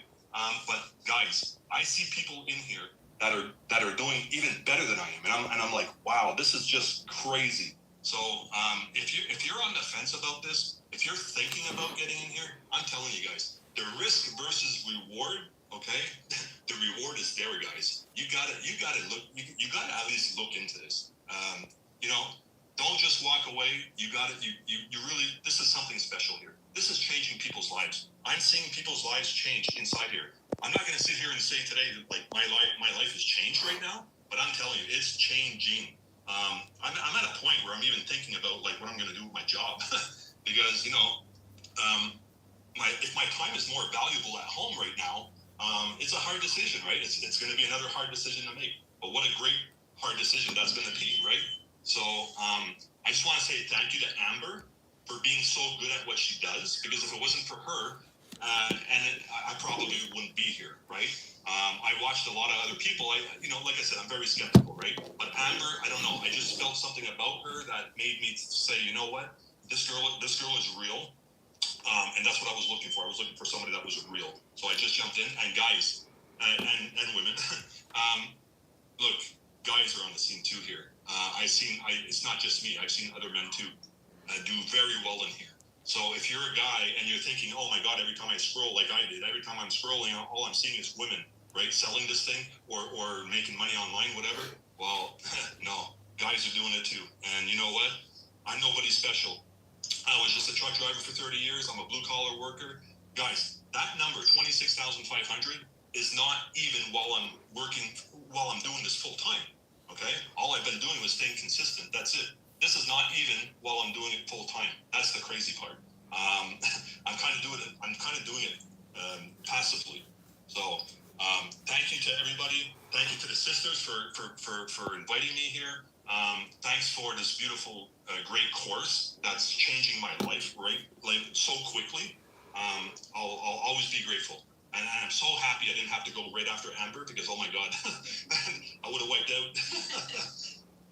But guys, I see people in here that are doing even better than I am, and I'm like, wow, this is just crazy. So if you're on the fence about this, if you're thinking about getting in here, I'm telling you guys, the risk versus reward, okay? The reward is there, guys. You gotta look. You gotta at least look into this. Don't just walk away. You really. This is something special here. This is changing people's lives. I'm seeing people's lives change inside here. I'm not gonna sit here and say today that like my life has changed right now, but I'm telling you, it's changing. I'm at a point where I'm even thinking about like what I'm gonna do with my job because if my time is more valuable at home right now, it's a hard decision, right? It's going to be another hard decision to make. But what a great hard decision that's going to be, right? So I just want to say thank you to Amber for being so good at what she does, because if it wasn't for her, I probably wouldn't be here, right? I watched a lot of other people. Like I said, I'm very skeptical, right? But Amber, I don't know. I just felt something about her that made me say, you know what? This girl is real. And that's what I was looking for. I was looking for somebody that was real. So I just jumped in. And guys, and women, look, guys are on the scene too here. It's not just me. I've seen other men too do very well in here. So if you're a guy and you're thinking, oh my God, every time I scroll like I did, every time I'm scrolling, all I'm seeing is women, right? Selling this thing or making money online, whatever. Well, no, guys are doing it too. And you know what? I'm nobody special. I was just a truck driver for 30 years. I'm a blue collar worker. Guys, that number, 26,500, is not even while I'm doing this full time. Okay? All I've been doing was staying consistent. That's it. This is not even while I'm doing it full time. That's the crazy part. I'm kind of doing it passively. So thank you to everybody. Thank you to the sisters for inviting me here. Thanks for this beautiful, great course that's changing my life, right? Like so quickly. I'll always be grateful. And I'm so happy I didn't have to go right after Amber, because oh my God, I would have wiped out.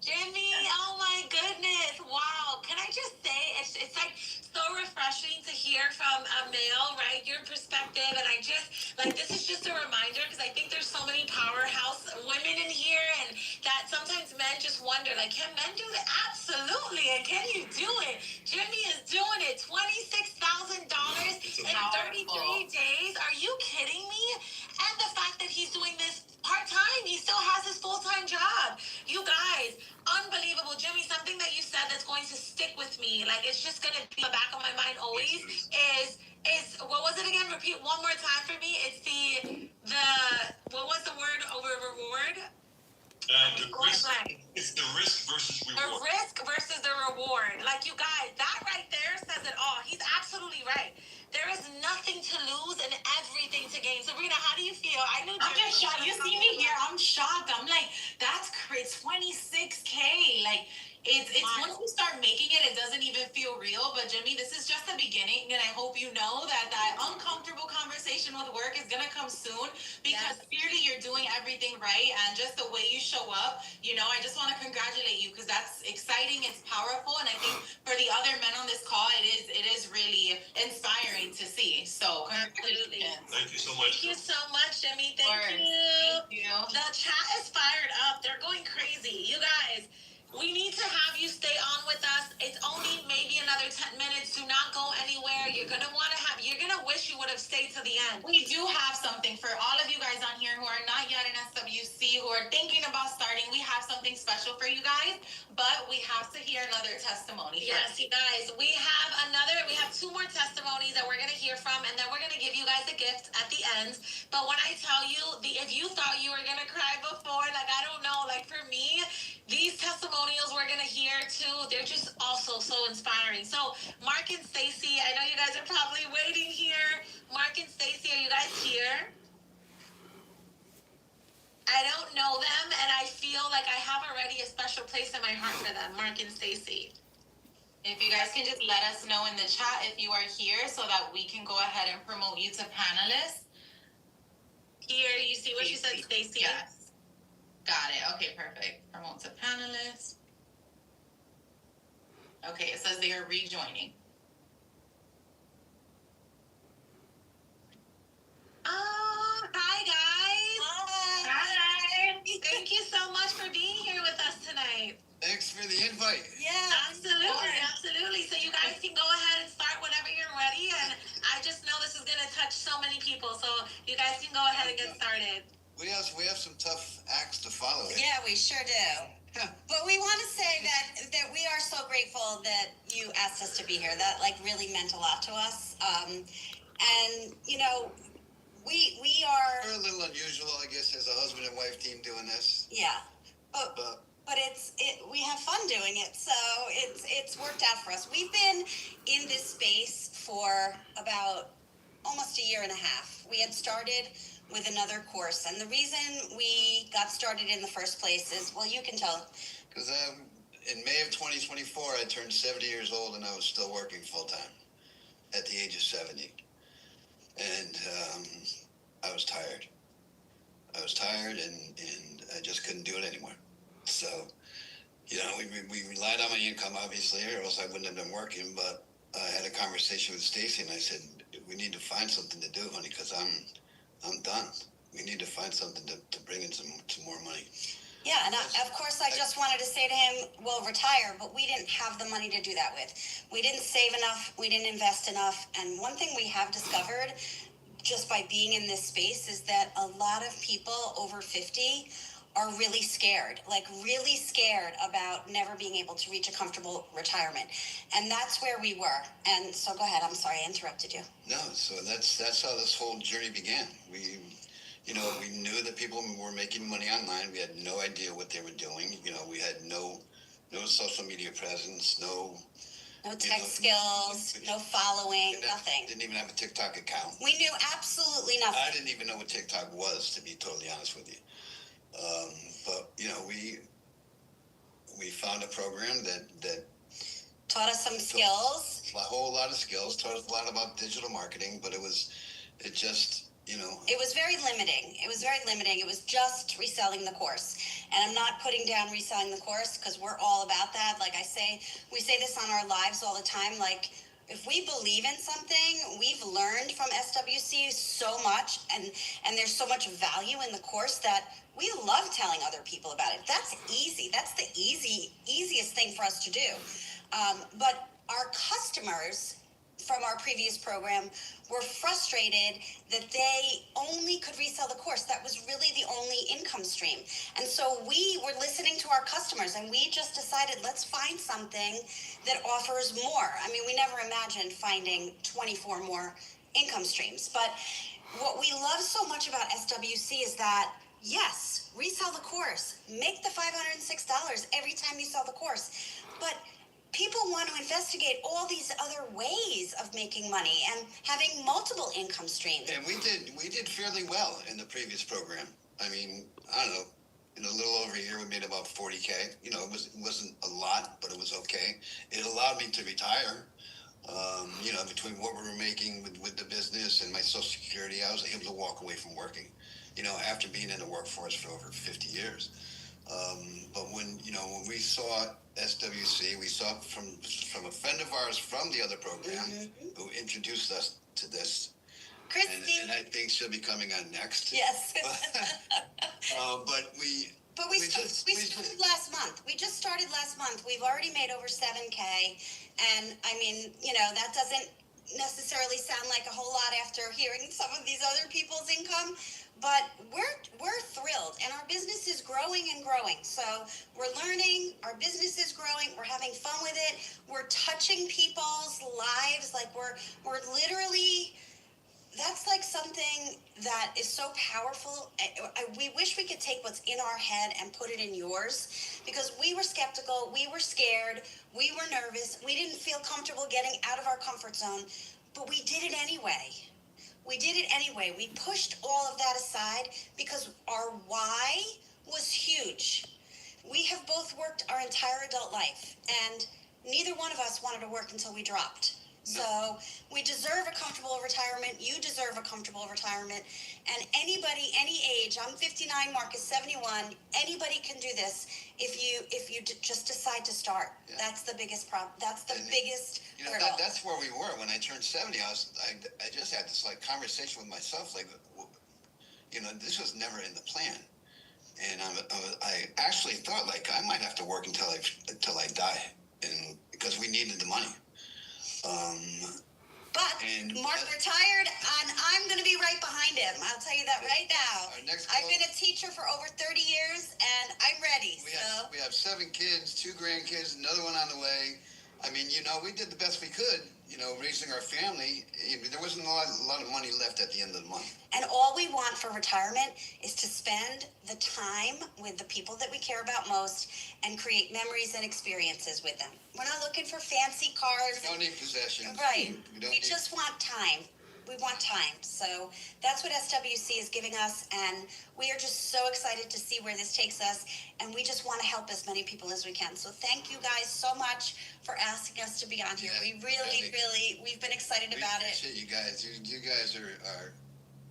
Jimmy, oh my goodness. Wow. Can I just say, it's like so refreshing to hear from a male, right? Your perspective. And I just, like, this is just a reminder, because I think there's so many powerhouse women in here, and that sometimes men just wonder, like, can men do that? Absolutely. And can you do it? Jimmy is doing it. $26,000 in 33 days. Are you kidding me? And the fact that he's doing this part-time, he still has his full-time job. You guys, unbelievable. Jimmy, something that you said that's going to stick with me, like it's just going to be in the back of my mind always, is what was it again? Repeat one more time for me. It's the what was the word over reward? It's the risk versus reward. The risk versus the reward. Like, you guys, that right there says it all. He's absolutely right. There is nothing to lose and everything to gain. Sabrina, how do you feel? I knew I'm just shocked. You see me here. I'm shocked. I'm like, that's crazy. 26K. Like, it's once we start making it, it doesn't even feel real. But Jimmy, this is just the beginning, and I hope you know that uncomfortable conversation with work is gonna come soon, because clearly you're doing everything right, and just the way you show up, I just want to congratulate you, because that's exciting. It's powerful, and I think for the other men on this call, it is really inspiring to see. So congratulations. Thank you so much. Thank you so much, Jimmy. Thank you. The chat is fired up. They're going crazy. You guys, we need to have you stay on with us. It's only maybe another 10 minutes. Do not go anywhere. You're going to wish you would have stayed to the end. We do have something for all of you guys on here who are not yet in SWC, who are thinking about starting. We have something special for you guys, but we have to hear another testimony. Yes, you guys, we have two more testimonies that we're going to hear from, and then we're going to give you guys a gift at the end. But when I tell you, if you thought you were going to cry before, like, I don't know, like for me, these testimonials we're going to hear too, they're just also so inspiring. So Mark and Stacy, I know you guys are probably waiting here. Mark and Stacy, are you guys here? I don't know them, and I feel like I have already a special place in my heart for them, Mark and Stacy. If you guys can just let us know in the chat if you are here, so that we can go ahead and promote you to panelists. Here, you see what she said, Stacy? Yes. Got it. Okay, perfect. Promote to panelists. Okay, it says they are rejoining. Hi guys. Hi. Thank you so much for being here with us tonight. Thanks for the invite. Yeah, absolutely. So you guys can go ahead and start whenever you're ready, and I just know this is going to touch so many people, so you guys can go ahead and get started. We have some tough acts to follow. Yeah, we sure do. But we want to say that we are so grateful that you asked us to be here. That really meant a lot to us. And we are. We're a little unusual, I guess, as a husband and wife team doing this. Yeah, but we have fun doing it, so it's worked out for us. We've been in this space for about almost a year and a half. We had started with another course, and the reason we got started in the first place is, well, you can tell. Because in May of 2024, I turned 70 years old and I was still working full time at the age of 70. And I was tired. I was tired and I just couldn't do it anymore. So, you know, we relied on my income, obviously, or else I wouldn't have been working. But I had a conversation with Stacy and I said, we need to find something to do, honey, because I'm done. We need to find something to bring in some more money. Yeah, and of course I just wanted to say to him, well, retire, but we didn't have the money to do that with. We didn't save enough, we didn't invest enough, and one thing we have discovered just by being in this space is that a lot of people over 50 are really scared about never being able to reach a comfortable retirement. And that's where we were. And so go ahead, I'm sorry I interrupted you. No, so that's how this whole journey began. We knew that people were making money online. We had no idea what they were doing. You know, we had no social media presence, no tech skills, no following, nothing. Didn't even have a TikTok account. We knew absolutely nothing. I didn't even know what TikTok was, to be totally honest with you. But you know, we found a program that taught us some skills. A whole lot of skills. Taught us a lot about digital marketing, but it just. You know, it was very limiting. It was just reselling the course. And I'm not putting down reselling the course because we're all about that. Like we say this on our lives all the time. Like, if we believe in something, we've learned from SWC so much, and there's so much value in the course that we love telling other people about it. That's easy. That's the easiest thing for us to do. But our customers from our previous program were frustrated that they only could resell the course. That was really the only income stream. And so we were listening to our customers and we just decided, let's find something that offers more. I mean, we never imagined finding 24 more income streams. But what we love so much about SWC is that, yes, resell the course, make the $506 every time you sell the course. But people want to investigate all these other ways of making money and having multiple income streams. And we did fairly well in the previous program. I mean, I don't know, in a little over a year, we made about $40K. You know, it wasn't a lot, but it was okay. It allowed me to retire. You know, between what we were making with the business and my Social Security, I was able to walk away from working. You know, after being in the workforce for over 50 years. But when we saw SWC, we saw from a friend of ours from the other program who introduced us to this. Christy. And I think she'll be coming on next. Yes. But we started last month. We just started last month. We've already made over $7K. And I mean, you know, that doesn't necessarily sound like a whole lot after hearing some of these other people's income. But we're thrilled, and our business is growing and growing. So we're learning, our business is growing, we're having fun with it, we're touching people's lives, like we're literally, that's like something that is so powerful. We wish we could take what's in our head and put it in yours, because we were skeptical, we were scared, we were nervous, we didn't feel comfortable getting out of our comfort zone, but we did it anyway. We pushed all of that aside because our why was huge. We have both worked our entire adult life, and neither one of us wanted to work until we dropped. So we deserve a comfortable retirement. You deserve a comfortable retirement. And anybody, any age, I'm 59, Mark is 71, anybody can do this if you just decide to start. Yeah. That's the biggest problem. That's the biggest hurdle. That's where we were when I turned 70. I just had this like conversation with myself, like, you know, this was never in the plan. And I actually thought like I might have to work until I die, and because we needed the money. But Mark retired, and I'm going to be right behind him. I'll tell you that right now. I've been a teacher for over 30 years, and I'm ready. We have 7 kids, 2 grandkids, another one on the way. I mean, you know, we did the best we could, you know, raising our family. There wasn't a lot of money left at the end of the month. And all we want for retirement is to spend the time with the people that we care about most and create memories and experiences with them. We're not looking for fancy cars. We don't need possessions. Right. We just want time. want time. So that's what SWC is giving us, and we are just so excited to see where this takes us, and we just want to help as many people as we can. So thank you guys so much for asking us to be on here. Yeah, We've been excited about it. We appreciate you guys. You guys are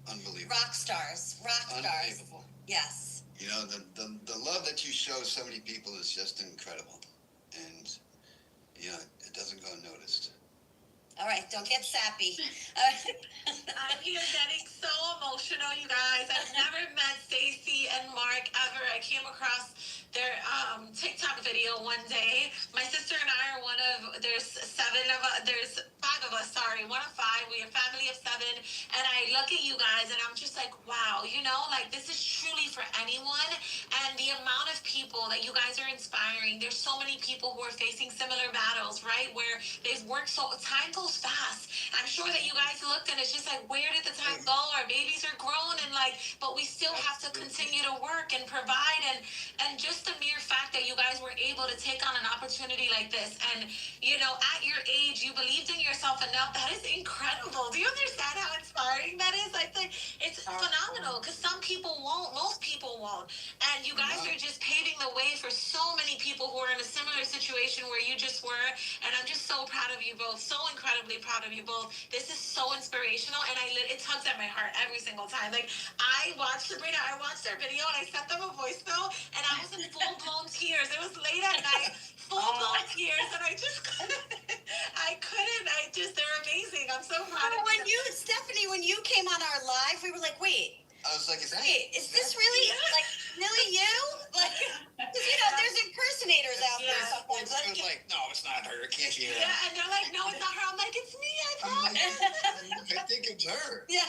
unbelievable. Rock stars. Unbelievable. Yes. You know, the love that you show so many people is just incredible. And, you know, it doesn't go unnoticed. All right, don't get sappy. I'm here getting so emotional, you guys. I've never met Stacy and Mark ever. I came across their TikTok video one day. My sister and I are there's five of us, one of five. We're a family of seven. And I look at you guys and I'm just like, wow, you know, like this is truly for anyone. And the amount of people that you guys are inspiring, there's so many people who are facing similar battles, right? Where they've worked time goes fast. I'm sure that you guys looked and it's just like, where did the time go? Our babies are grown and but we still have to continue to work and provide and just the mere fact that you guys were able to take on an opportunity like this and, you know, at your age, you believed in yourself enough. That is incredible. Do you understand how inspiring that is? I think it's phenomenal because some people won't, most people won't. And you guys are just paving the way for so many people who are in a similar situation where you just were. And I'm just so proud of you both. So incredibly proud of you both. This is so inspirational and it tugs at my heart every single time. Like I watched their video and I sent them a voice note and I was in full-blown tears. It was late at night, full-blown tears, and I couldn't. They're amazing. I'm so proud of you. Stephanie, when you came on our live, we were like, wait. I was like, is this really, really you? Like, because, you know, there's impersonators out there sometimes. I was like, no, it's not her. Can't you hear her? Yeah, and they're like, no, it's not her. I'm like, it's me. I promise. I think it's her. Yeah.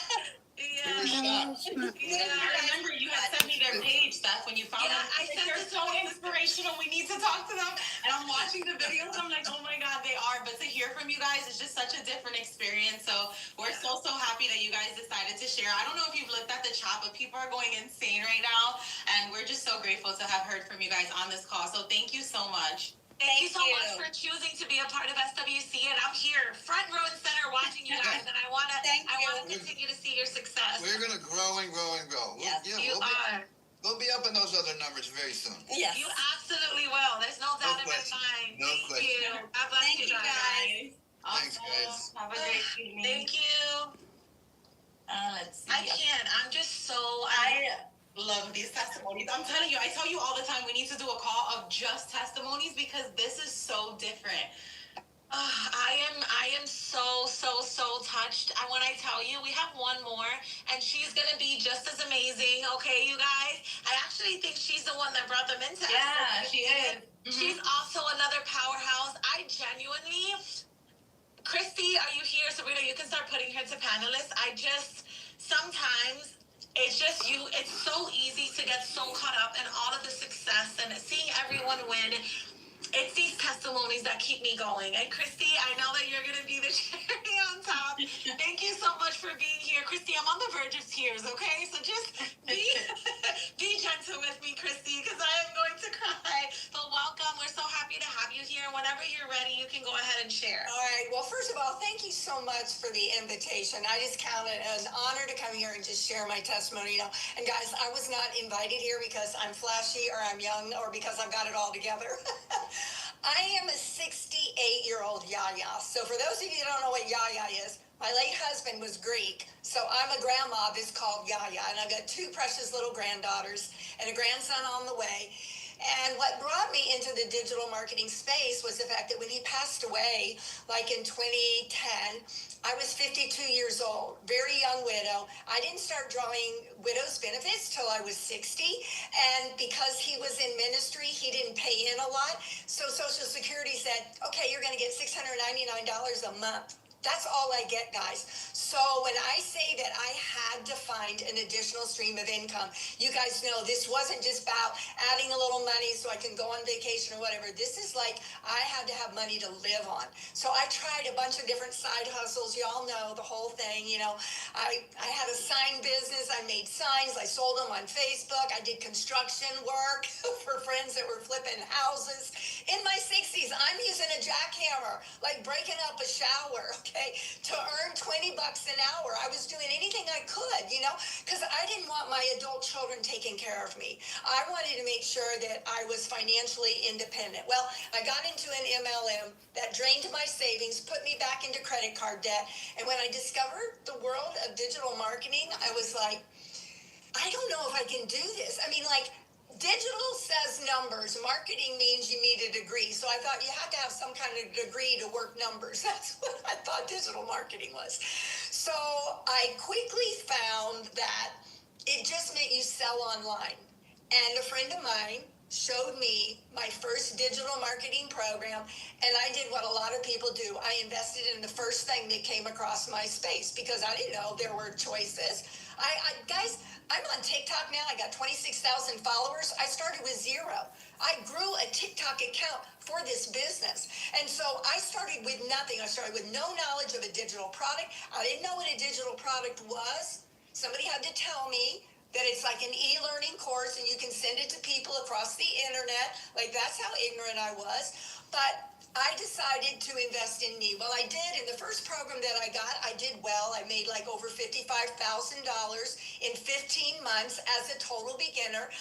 Yeah. I remember you had sent me their page, Steph, when you found them. I said they're so inspirational. We need to talk to them. And I'm watching the videos. I'm like, oh my God, they are. But to hear from you guys is just such a different experience. So we're so happy that you guys decided to share. I don't know if you've looked at the chat, but people are going insane right now. And we're just so grateful to have heard from you guys on this call. So thank you so much. Thank you so much for choosing to be a part of SWC, and I'm here, front row and center, watching you guys, and I want to continue to see your success. We're going to grow and grow and grow. Yes, We'll be up in those other numbers very soon. Yes. You absolutely will. There's no doubt in my mind. No question. You. God bless you guys. Thanks, guys. Have a great evening. Thank you. Let's see. I can't. I'm just so... I love these testimonies. I'm telling you, I tell you all the time, we need to do a call of just testimonies because this is so different. I am so touched. When I tell you, we have one more, and she's going to be just as amazing, okay, you guys? I actually think she's the one that brought them into Yeah, she is. Mm-hmm. She's also another powerhouse. I genuinely... Christy, are you here? Sabrina, you can start putting her to panelists. Sometimes... It's just it's so easy to get so caught up in all of the success and seeing everyone win. It's these testimonies that keep me going. And Christy, I know that you're going to be the cherry on top. Thank you so much for being here. Christy, I'm on the verge of tears, okay? So just be gentle with me, Christy, because I am going to cry. But welcome. We're so happy to have you here. Whenever you're ready, you can go ahead and share. All right. Well, first of all, thank you so much for the invitation. I just count it an honor to come here and just share my testimony. And guys, I was not invited here because I'm flashy or I'm young or because I've got it all together. I am a 68-year-old yaya. So for those of you who don't know what yaya is, my late husband was Greek, so I'm a grandma that's called yaya, and I've got two precious little granddaughters and a grandson on the way. And what brought me into the digital marketing space was the fact that when he passed away, like in 2010, I was 52 years old, very young widow. I didn't start drawing widow's benefits till I was 60. And because he was in ministry, he didn't pay in a lot. So Social Security said, okay, you're going to get $699 a month. That's all I get, guys. So when I say that I had to find an additional stream of income, you guys know this wasn't just about adding a little money so I can go on vacation or whatever. This is like I had to have money to live on. So I tried a bunch of different side hustles. Y'all know the whole thing. You know, I had a sign business. I made signs. I sold them on Facebook. I did construction work for friends that were flipping houses. In my 60s, I'm using a jackhammer, like breaking up a shower. Okay. okay, to earn $20 an hour. I was doing anything I could, because I didn't want my adult children taking care of me. I wanted to make sure that I was financially independent. Well, I got into an MLM that drained my savings, put me back into credit card debt. And when I discovered the world of digital marketing, I was like, I don't know if I can do this. I mean, like, digital says numbers. Marketing means you need a degree. So I thought you had to have some kind of degree to work numbers. That's what I thought digital marketing was. So I quickly found that it just meant you sell online. And a friend of mine showed me my first digital marketing program, and I did what a lot of people do. I invested in the first thing that came across my space because I didn't know there were choices. Guys, I'm on TikTok now. I got 26,000 followers. I started with zero. I grew a TikTok account for this business. And so I started with nothing. I started with no knowledge of a digital product. I didn't know what a digital product was. Somebody had to tell me that it's like an e-learning course and you can send it to people across the internet. Like, that's how ignorant I was. But I decided to invest in me. Well, I did. In the first program that I got, I did well. I made like over $55,000 in 15 months as a total beginner.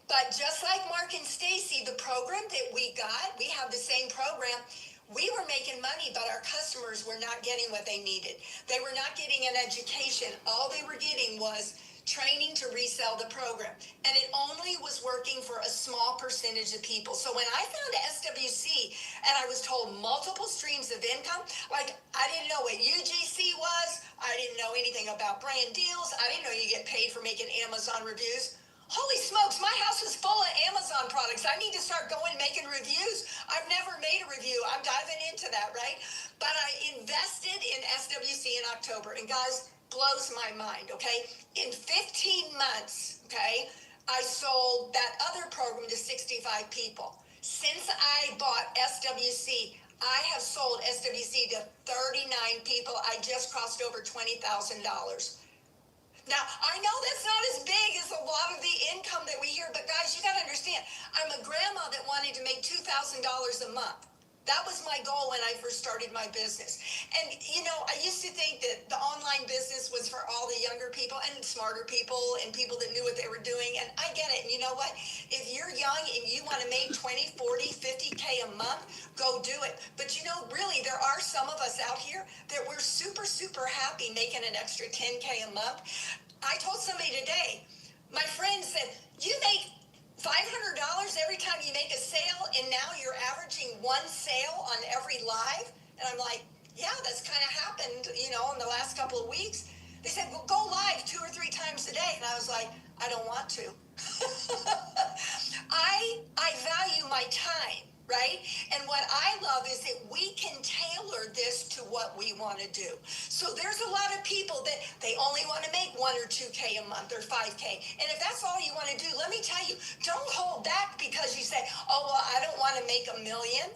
But just like Mark and Stacy, the program that we got, we have the same program. We were making money, but our customers were not getting what they needed. They were not getting an education. All they were getting was training to resell the program. And it only was working for a small percentage of people. So when I found SWC and I was told multiple streams of income, like, I didn't know what UGC was. I didn't know anything about brand deals. I didn't know you get paid for making Amazon reviews. Holy smokes, my house is full of Amazon products. I need to start going making reviews. I've never made a review. I'm diving into that, right? But I invested in SWC in October. And guys, blows my mind, okay? In 15 months, okay, I sold that other program to 65 people. Since I bought SWC, I have sold SWC to 39 people. I just crossed over $20,000. Now, I know that's not as big as a lot of the income that we hear, but guys, you got to understand, I'm a grandma that wanted to make $2,000 a month. That was my goal when I first started my business. And, I used to think that the online business was for all the younger people and smarter people and people that knew what they were doing. And I get it. And you know what? If you're young and you want to make 20, 40, 50K a month, go do it. But, really, there are some of us out here that we're super, super happy making an extra 10K a month. I told somebody today, my friend said, you make $500 every time you make a sale, and now you're averaging one sale on every live. And I'm like, yeah, that's kind of happened, in the last couple of weeks. They said, well, go live 2 or 3 times a day. And I was like, I don't want to. I value my time, right? And what I love is that we can tailor this to what we want to do. So there's a lot of people that they only want to make 1 or 2K a month or 5K. And if that's all you want to do, let me tell you, don't hold back because you say, oh, well, I don't want to make $1 million.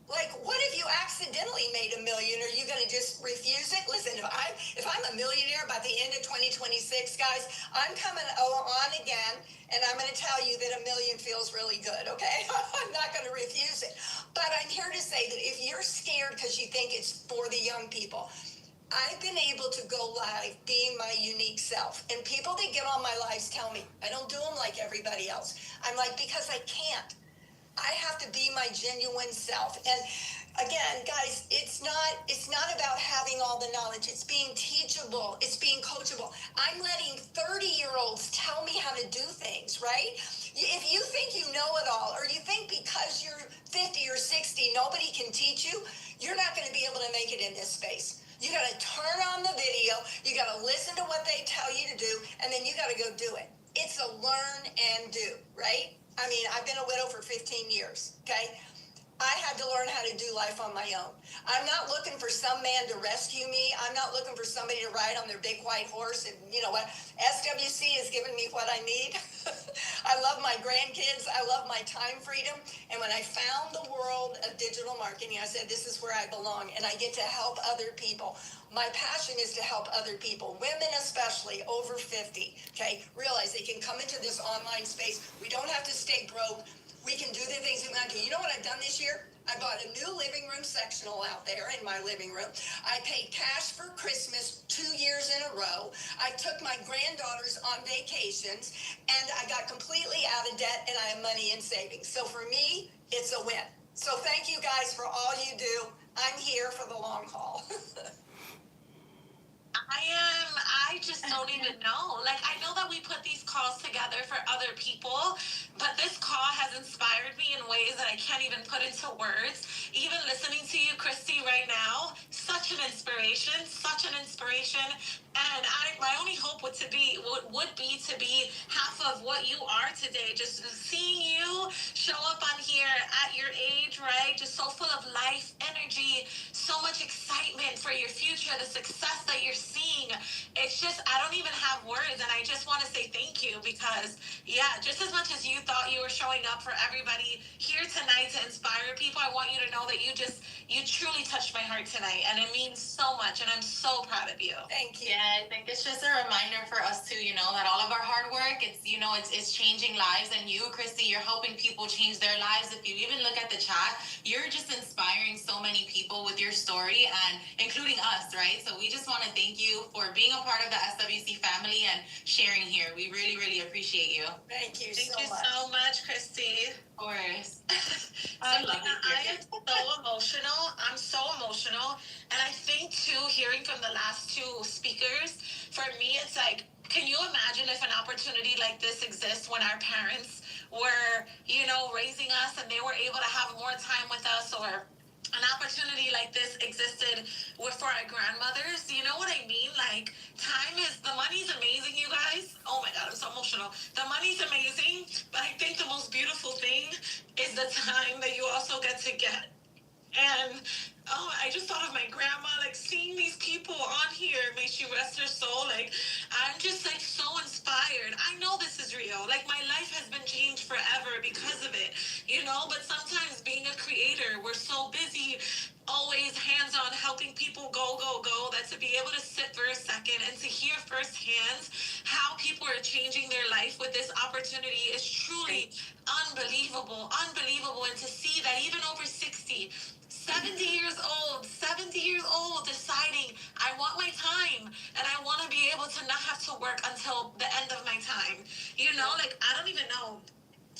Like, what if you accidentally made $1 million? Are you going to just refuse it? Listen, if I'm a millionaire by the end of 2026, guys, I'm coming on again, and I'm going to tell you that $1 million feels really good, okay? I'm not going to refuse it. But I'm here to say that if you're scared because you think it's for the young people, I've been able to go live being my unique self. And people that get on my lives tell me, I don't do them like everybody else. I'm like, because I can't. I have to be my genuine self. And again, guys, it's not about having all the knowledge. It's being teachable. It's being coachable. I'm letting 30-year-olds tell me how to do things, right? If you think you know it all, or you think because you're 50 or 60, nobody can teach you, you're not going to be able to make it in this space. You got to turn on the video. You got to listen to what they tell you to do, and then you got to go do it. It's a learn and do, right? I mean, I've been a widow for 15 years, okay? I had to learn how to do life on my own. I'm not looking for some man to rescue me. I'm not looking for somebody to ride on their big white horse. And you know what? SWC has given me what I need. I love my grandkids. I love my time freedom. And when I found the world of digital marketing, I said, this is where I belong. And I get to help other people. My passion is to help other people, women especially, over 50, okay? Realize they can come into this online space. We don't have to stay broke. We can do the things we want to do. You know what I've done this year? I bought a new living room sectional out there in my living room. I paid cash for Christmas 2 years in a row. I took my granddaughters on vacations, and I got completely out of debt, and I have money in savings. So for me, it's a win. So thank you guys for all you do. I'm here for the long haul. I just don't even know. Like, I know that we put these calls together for other people, but this call has inspired me in ways that I can't even put into words. Even listening to you, Christy, right now, such an inspiration, such an inspiration. And my only hope would be to be half of what you are today. Just seeing you show up on here at your age, right? Just so full of life, energy, so much excitement for your future, the success that you're seeing. It's just, I don't even have words, and I just want to say thank you because, yeah, just as much as you thought you were showing up for everybody here tonight to inspire people, I want you to know that you truly touched my heart tonight, and it means so much, and I'm so proud of you. Thank you. Yeah, I think it's just a reminder for us too, that all of our hard work, it's changing lives. And you, Christy, you're helping people change their lives. If you even look at the chat, you're just inspiring so many people with your story, and including us, right? So we just want to thank you for being a part of the SWC family and sharing here. We really, really appreciate you. Thank you Thank so you much. so much, Christy. Of course. I am so emotional. I'm so emotional. And I think, too, hearing from the last two speakers, for me, it's like, can you imagine if an opportunity like this exists when our parents were, raising us and they were able to have more time with us, or an opportunity like this existed for our grandmothers? You know what I mean? Like, the money's amazing, you guys. Oh my God, I'm so emotional. The money's amazing, but I think the most beautiful thing is the time that you also get to get. And I just thought of my grandma, like seeing these people on here, may she rest her soul. Like, I'm just like so inspired. I know this is real. Like, my life has been changed forever because of it, but sometimes being a creator, we're so busy, always hands-on helping people go, that to be able to sit for a second and to hear firsthand how people are changing their life with this opportunity is truly unbelievable. And to see that even over 60, 70 years old, deciding I want my time and I want to be able to not have to work until the end of my time. Like, I don't even know.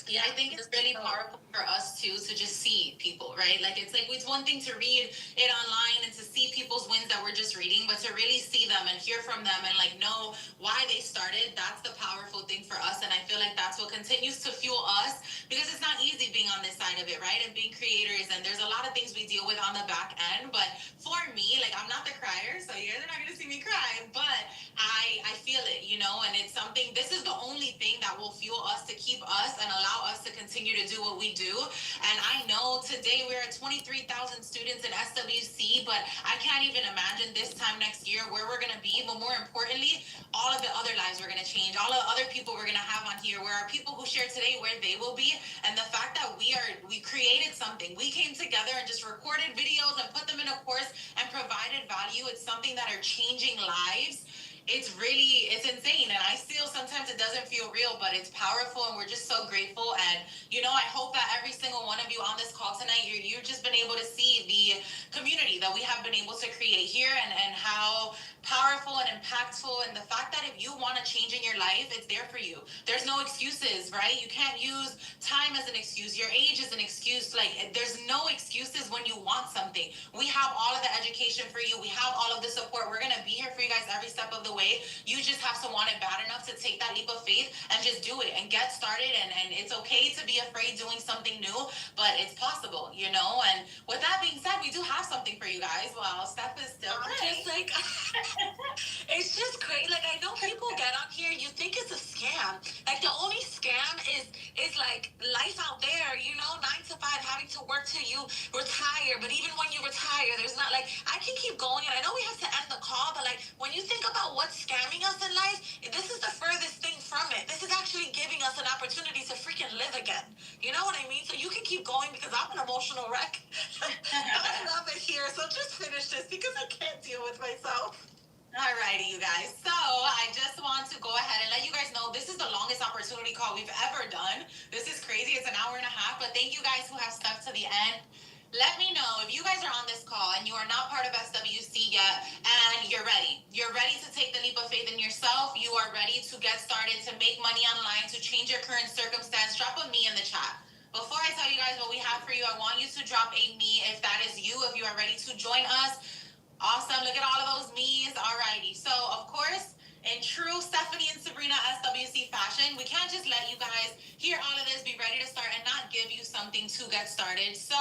Yeah, I think it's really powerful for us too to just see people, right? Like it's one thing to read it online and to see people's wins that we're just reading, but to really see them and hear from them and like know why they started, that's the powerful thing for us. And I feel like that's what continues to fuel us, because it's not easy being on this side of it, right? And being creators, and there's a lot of things we deal with on the back end. But for me, like, I'm not the crier, so you guys are not gonna see me cry, but I feel it, and it's something, this is the only thing that will fuel us to keep us and allow us to continue to do what we do. And I know today we're at 23,000 students in SWC, but I can't even imagine this time next year where we're going to be. But more importantly, all of the other lives we're going to change, all of the other people we're going to have on here, where our people who share today, where they will be. And the fact that we created something, we came together and just recorded videos and put them in a course and provided value. It's something that are changing lives. It's insane. And I still, sometimes it doesn't feel real, but it's powerful. And we're just so grateful. And, I hope that every single one of you on this call tonight, you've just been able to see the community that we have been able to create here, and how powerful and impactful. And the fact that if you want to change in your life, it's there for you. There's no excuses, right? You can't use time as an excuse. Your age is an excuse. Like, there's no excuses when you want something. We have all of the education for you. We have all of the support. We're going to be here for you guys every step of the way. You just have to want it bad enough to take that leap of faith and just do it and get started. And it's okay to be afraid doing something new, but it's possible, And with that being said, we do have something for you guys. Well, Steph is still just like, it's just crazy. Like, I know people get on here, you think it's a scam. Like, the only scam is like life out there, 9 to 5, having to work till you retire. But even when you retire, there's not, like, I can keep going. And I know we have to end the call, but like, when you think about what's scamming us in life, this is the furthest thing from it. This is actually giving us an opportunity to freaking live again. You know what I mean? So you can keep going, because I'm an emotional wreck. I love it here. So just finish this, because I can't deal with myself. Alrighty, you guys. So I just want to go ahead and let you guys know this is the longest opportunity call we've ever done. This is crazy. It's an hour and a half, but thank you guys who have stuck to the end. Let me know if you guys are on this call and you are not part of SWC yet and you're ready. You're ready to take the leap of faith in yourself. You are ready to get started, to make money online, to change your current circumstance. Drop a me in the chat. Before I tell you guys what we have for you, I want you to drop a me if that is you, if you are ready to join us. Awesome. Look at all of those me's. Alrighty. So, of course, in true Stephanie and Sabrina SWC fashion, we can't just let you guys hear all of this, be ready to start, and not give you something to get started. So,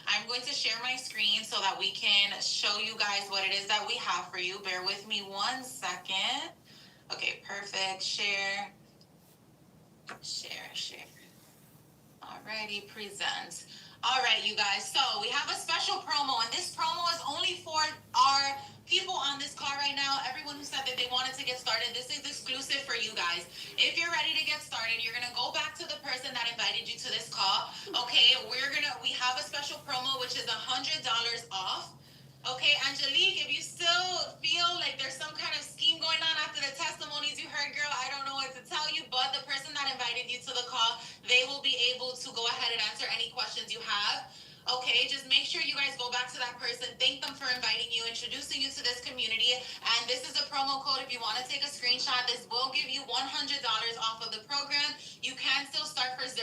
I'm going to share my screen so that we can show you guys what it is that we have for you. Bear with me 1 second. Okay, perfect. Share. Alrighty, present. All right, you guys. So we have a special promo, and this promo is only for our people on this call right now. Everyone who said that they wanted to get started, this is exclusive for you guys. If you're ready to get started, you're gonna go back to the person that invited you to this call. Okay, we have a special promo which is $100 off. Okay, Angelique, if you still feel like there's some kind of scheme going on after the testimonies you heard, girl, I don't know what to tell you, but the person that invited you to the call, they will be able to go ahead and answer any questions you have. Okay, just make sure you guys go back to that person, thank them for inviting you, introducing you to this community, and this is a promo code if you want to take a screenshot. This will give you $100 off of the program. You can still start for $0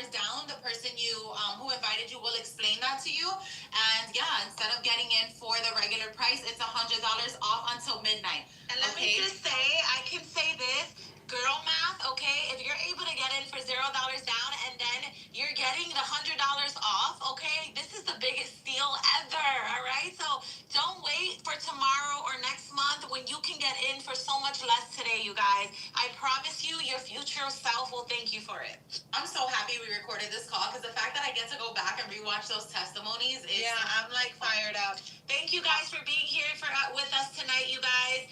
down. The person who invited you will explain that to you. And yeah, instead of getting in for the regular price, it's $100 off until midnight. And let me just say, I can say this, girl math, okay? If you're able to get in for $0 down and then you're getting the $100 off, okay? This is the biggest steal ever, all right? So don't wait for tomorrow or next month when you can get in for so much less today, you guys. I promise you, your future self will thank you for it. I'm so happy we recorded this call because the fact that I get to go back and rewatch those testimonies is... Yeah, I'm like fired up. Thank you guys for being here with us tonight, you guys.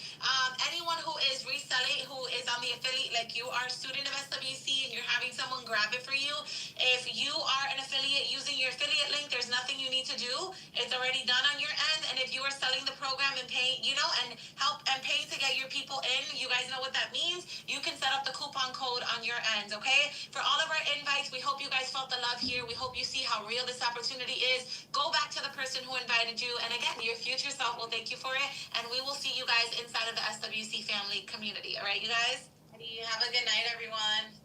Anyone who is reselling, who is on the affiliate, like you are a student of SWC and you're having someone grab it for you, if you are an affiliate using your affiliate link, there's nothing you need to do. It's already done on your end. And if you are selling the program and paying, and help and pay to get your people in, you guys know what that means. You can set up the coupon code on your end, okay? For all of our invites, we hope you guys felt the love here. We hope you see how real this opportunity is. Go back to the person who invited you. And again, your future self will thank you for it. And we will see you guys inside of the SWC family community. All right, you guys? Have a good night, everyone.